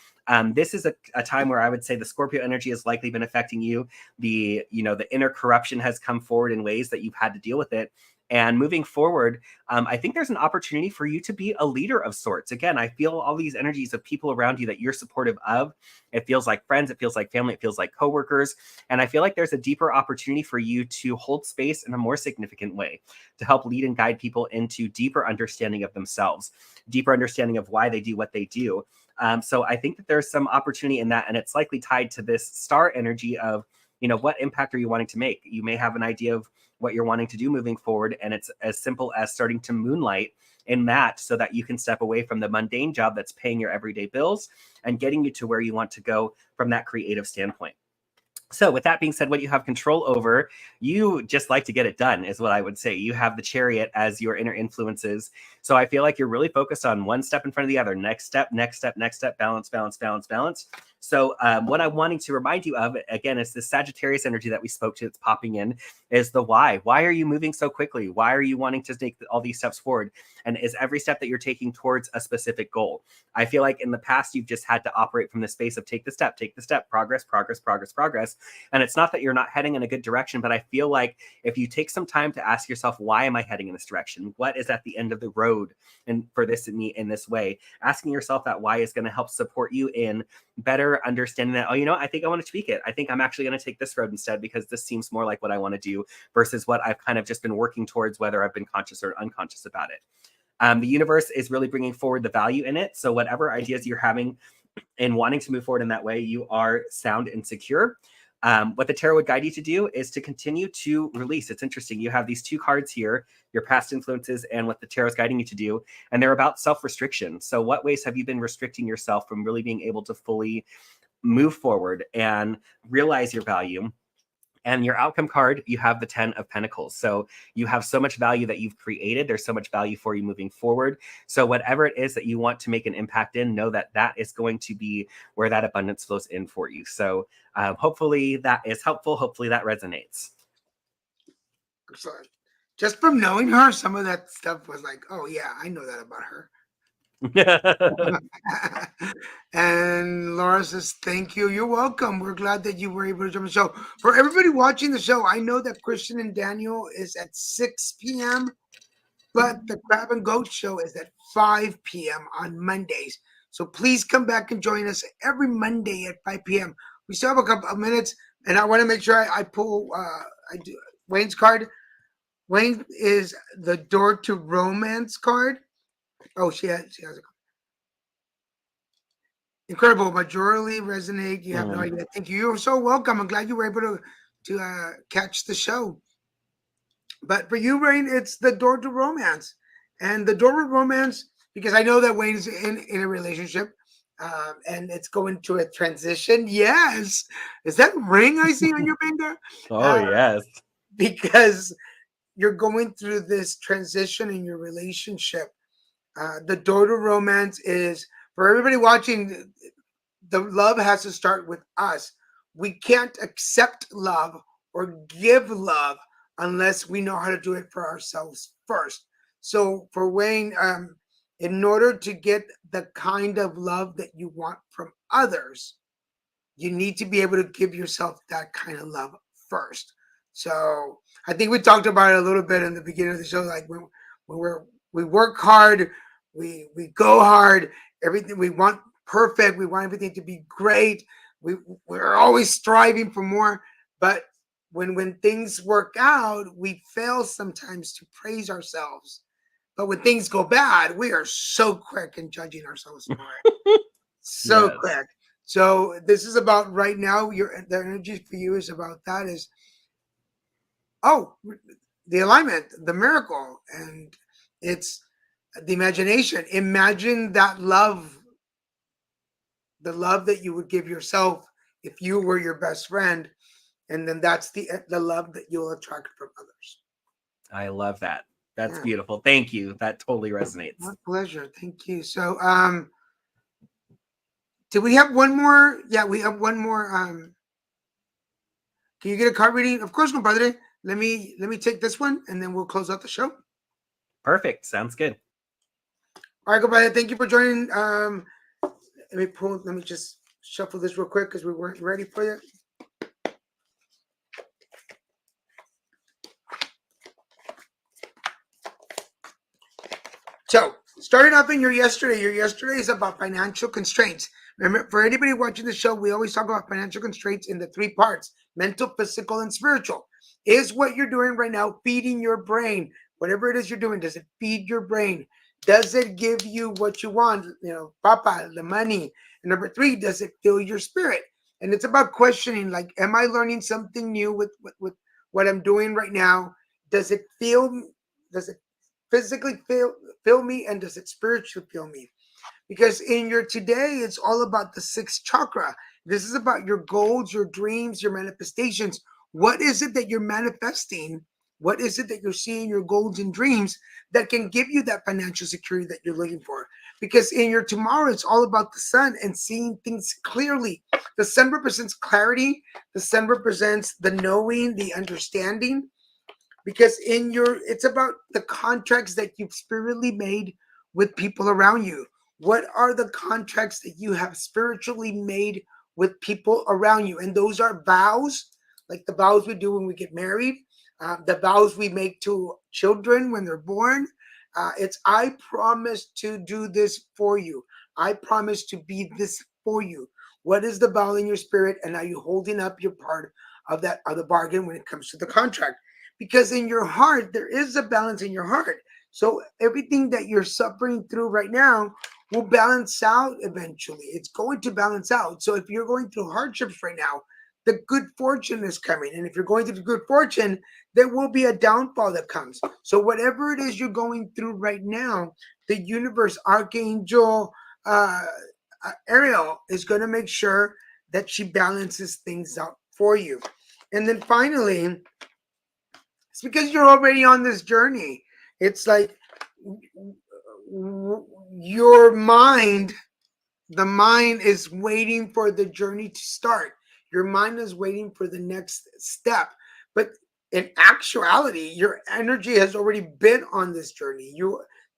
this is a time where I would say the Scorpio energy has likely been affecting you. The inner corruption has come forward in ways that you've had to deal with it. And moving forward, I think there's an opportunity for you to be a leader of sorts. Again, I feel all these energies of people around you that you're supportive of. It feels like friends, it feels like family, it feels like coworkers. And I feel like there's a deeper opportunity for you to hold space in a more significant way, to help lead and guide people into deeper understanding of themselves, deeper understanding of why they do what they do. So I think that there's some opportunity in that, and it's likely tied to this star energy of, what impact are you wanting to make? You may have an idea of what you're wanting to do moving forward, and it's as simple as starting to moonlight in that so that you can step away from the mundane job that's paying your everyday bills and getting you to where you want to go from that creative standpoint. So with that being said, what you have control over, you just like to get it done, is what I would say. You have the Chariot as your inner influences. So I feel like you're really focused on one step in front of the other. Next step, next step, next step, balance, balance, balance, balance. So what I'm wanting to remind you of, again, is this Sagittarius energy that we spoke to that's popping in, is the why. Why are you moving so quickly? Why are you wanting to take all these steps forward? And is every step that you're taking towards a specific goal? I feel like in the past, you've just had to operate from the space of take the step, progress, progress, progress, progress. And it's not that you're not heading in a good direction, but I feel like if you take some time to ask yourself, why am I heading in this direction? What is at the end of the road? And for this in this way, asking yourself that why is going to help support you in better understanding that, I think I want to tweak it. I think I'm actually going to take this road instead because this seems more like what I want to do versus what I've kind of just been working towards, whether I've been conscious or unconscious about it. The universe is really bringing forward the value in it. So whatever ideas you're having and wanting to move forward in that way, you are sound and secure. What the tarot would guide you to do is to continue to release. It's interesting. You have these two cards here, your past influences and what the tarot is guiding you to do. And they're about self-restriction. So what ways have you been restricting yourself from really being able to fully move forward and realize your value? And your outcome card, you have the 10 of Pentacles. So you have so much value that you've created. There's so much value for you moving forward. So whatever it is that you want to make an impact in, know that that is going to be where that abundance flows in for you. So hopefully that is helpful. Hopefully that resonates. Excellent. Just from knowing her, some of that stuff was like, oh yeah, I know that about her. And Laura says, thank you. You're welcome. We're glad that you were able to jump on the show. For everybody watching the show, I know that Christian and Daniel is at 6 p.m., but the Crab and Goat show is at 5 p.m. on Mondays. So please come back and join us every Monday at 5 p.m. We still have a couple of minutes, and I want to make sure I pull I do Wayne's card. Wayne is the Door to Romance card. Oh, she has a incredible. Majorly resonate. You have no idea. Thank you. You're so welcome. I'm glad you were able to catch the show. But for you, Wayne, it's the Door to Romance. And the Door to Romance, because I know that Wayne's in a relationship and it's going to a transition. Yes. Is that ring I see on your finger? Oh, yes. Because you're going through this transition in your relationship. The Door to Romance is, for everybody watching, the love has to start with us. We can't accept love or give love unless we know how to do it for ourselves first. So for Wayne, in order to get the kind of love that you want from others, you need to be able to give yourself that kind of love first. So I think we talked about it a little bit in the beginning of the show, like when we work hard, we go hard, everything we want perfect, we want everything to be great. We're always striving for more, but when things work out, we fail sometimes to praise ourselves. But when things go bad, we are so quick in judging ourselves for it. So Yes. quick. So this is about right now, the energy for you is about that is, the alignment, the miracle, and it's the imagination. Imagine that love, the love that you would give yourself if you were your best friend, and then that's the love that you'll attract from others. I love that. That's beautiful. Thank you. That totally resonates. My pleasure. Thank you. So do we have one more? Yeah, we have one more. Can you get a card reading? Of course, compadre. Let me take this one and then we'll close out the show. Perfect. Sounds good. All right, compadre. Thank you for joining. Let me just shuffle this real quick because we weren't ready for you. So, starting off in your yesterday is about financial constraints. Remember, for anybody watching the show, we always talk about financial constraints in the three parts: mental, physical, and spiritual. Is what you're doing right now feeding your brain? Whatever it is you're doing, does it feed your brain? Does it give you what you want? Papa, the money. And number three, does it fill your spirit? And it's about questioning, like, am I learning something new with what I'm doing right now? Does it does it physically fill me? And does it spiritually fill me? Because in your today, it's all about the sixth chakra. This is about your goals, your dreams, your manifestations. What is it that you're manifesting? What is it that you're seeing your goals and dreams that can give you that financial security that you're looking for? Because in your tomorrow, it's all about the sun and seeing things clearly. The sun represents clarity. The sun represents the knowing, the understanding. Because it's about the contracts that you've spiritually made with people around you. What are the contracts that you have spiritually made with people around you? And those are vows, like the vows we do when we get married, the vows we make to children when they're born. It's, I promise to do this for you. I promise to be this for you. What is the vow in your spirit? And are you holding up your part of that other bargain when it comes to the contract? Because in your heart, there is a balance in your heart. So everything that you're suffering through right now will balance out eventually. It's going to balance out. So if you're going through hardships right now, the good fortune is coming. And if you're going through the good fortune, there will be a downfall that comes. So whatever it is you're going through right now, the universe, Archangel Ariel is going to make sure that she balances things out for you. And then finally, it's because you're already on this journey. It's like your mind, the mind is waiting for the journey to start. Your mind is waiting for the next step. But in actuality, your energy has already been on this journey.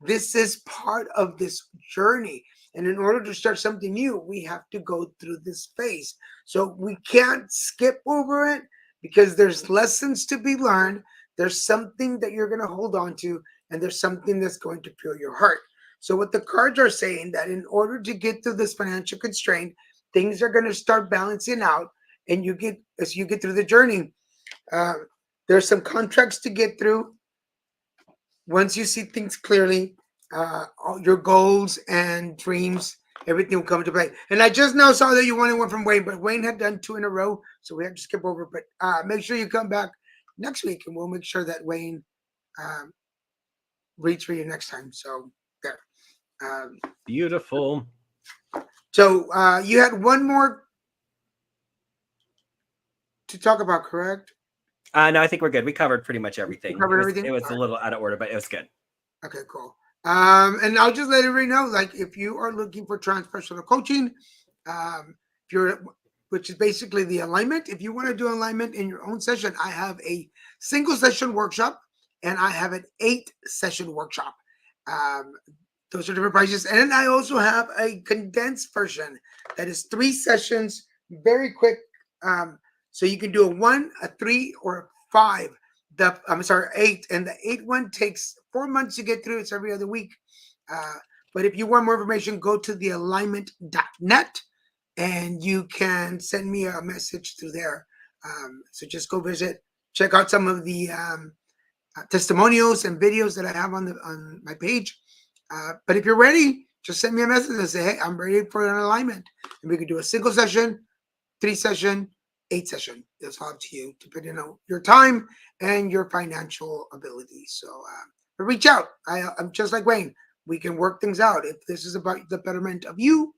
This is part of this journey. And in order to start something new, we have to go through this phase. So we can't skip over it because there's lessons to be learned. There's something that you're going to hold on to, and there's something that's going to fill your heart. So what the cards are saying, that in order to get through this financial constraint, things are going to start balancing out, and as you get through the journey, there's some contracts to get through. Once you see things clearly, all your goals and dreams, everything will come into play. And I just now saw that you wanted one from Wayne, but Wayne had done 2 in a row, so we have to skip over. But make sure you come back next week, and we'll make sure that Wayne reads for you next time. So there. Beautiful. So you had one more to talk about, correct? No, I think we're good. We covered pretty much everything. Everything? It was a little out of order, but it was good. Okay, cool. And I'll just let everybody know, like, if you are looking for transpersonal coaching, which is basically the alignment, if you want to do alignment in your own session, I have a single session workshop and I have an 8-session workshop. Those are different prices. And I also have a condensed version that is 3 sessions, very quick. So you can do a 1, a 3, or a 5. 8. And the 8 one takes 4 months to get through. It's every other week. But if you want more information, go to thealignment.net and you can send me a message through there. So just go visit, check out some of the testimonials and videos that I have on my page. But if you're ready, just send me a message and say, hey, I'm ready for an alignment. And we can do a single session, 3 session, 8 session. It's all up to you, depending on your time and your financial ability. So but reach out. I'm just like Wayne. We can work things out. If this is about the betterment of you,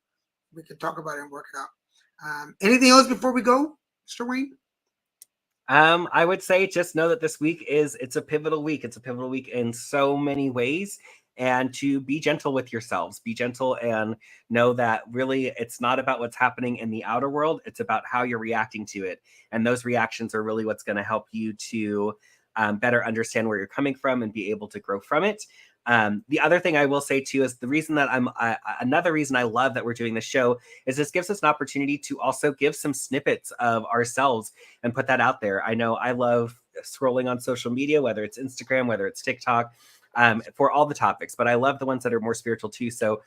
we can talk about it and work it out. Anything else before we go, Mr. Wayne? I would say just know that this week it's a pivotal week. It's a pivotal week in so many ways. And to be gentle with yourselves, be gentle and know that really it's not about what's happening in the outer world. It's about how you're reacting to it. And those reactions are really what's going to help you to better understand where you're coming from and be able to grow from it. The other thing I will say too is the reason that another reason I love that we're doing this show is this gives us an opportunity to also give some snippets of ourselves and put that out there. I know I love scrolling on social media, whether it's Instagram, whether it's TikTok. for all the topics, but I love the ones that are more spiritual too. So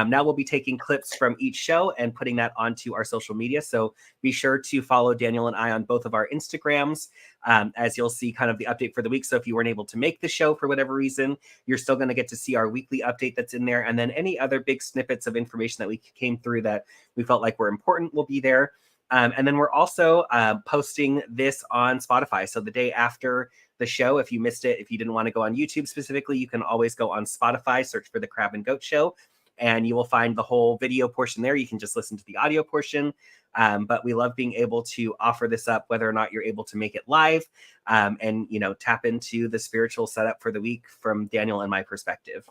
now we'll be taking clips from each show and putting that onto our social media. So be sure to follow Daniel and I on both of our Instagrams, as you'll see kind of the update for the week. So if you weren't able to make the show for whatever reason, you're still going to get to see our weekly update that's in there. And then any other big snippets of information that we came through that we felt like were important will be there. And then we're also posting this on Spotify. So the day after the show, if you missed it, if you didn't want to go on YouTube specifically, you can always go on Spotify, search for the Crab and Goat Show, and you will find the whole video portion there. You can just listen to the audio portion. But we love being able to offer this up, whether or not you're able to make it live, and, you know, tap into the spiritual setup for the week from Daniel and my perspective.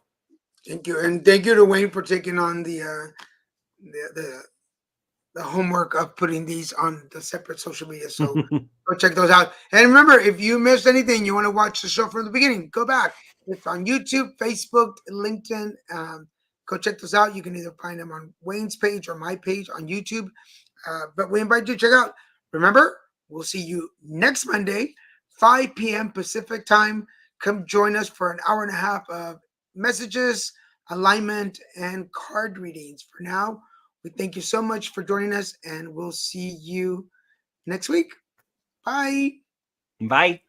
Thank you. And thank you to Wayne for taking on the homework of putting these on the separate social media. So go check those out. And remember, if you missed anything, you want to watch the show from the beginning, go back. It's on YouTube, Facebook, LinkedIn. Go check those out. You can either find them on Wayne's page or my page on YouTube. But we invite you to check out. Remember, we'll see you next Monday, 5 p.m. Pacific time. Come join us for an hour and a half of messages, alignment, and card readings. For now, we thank you so much for joining us, and we'll see you next week. Bye. Bye.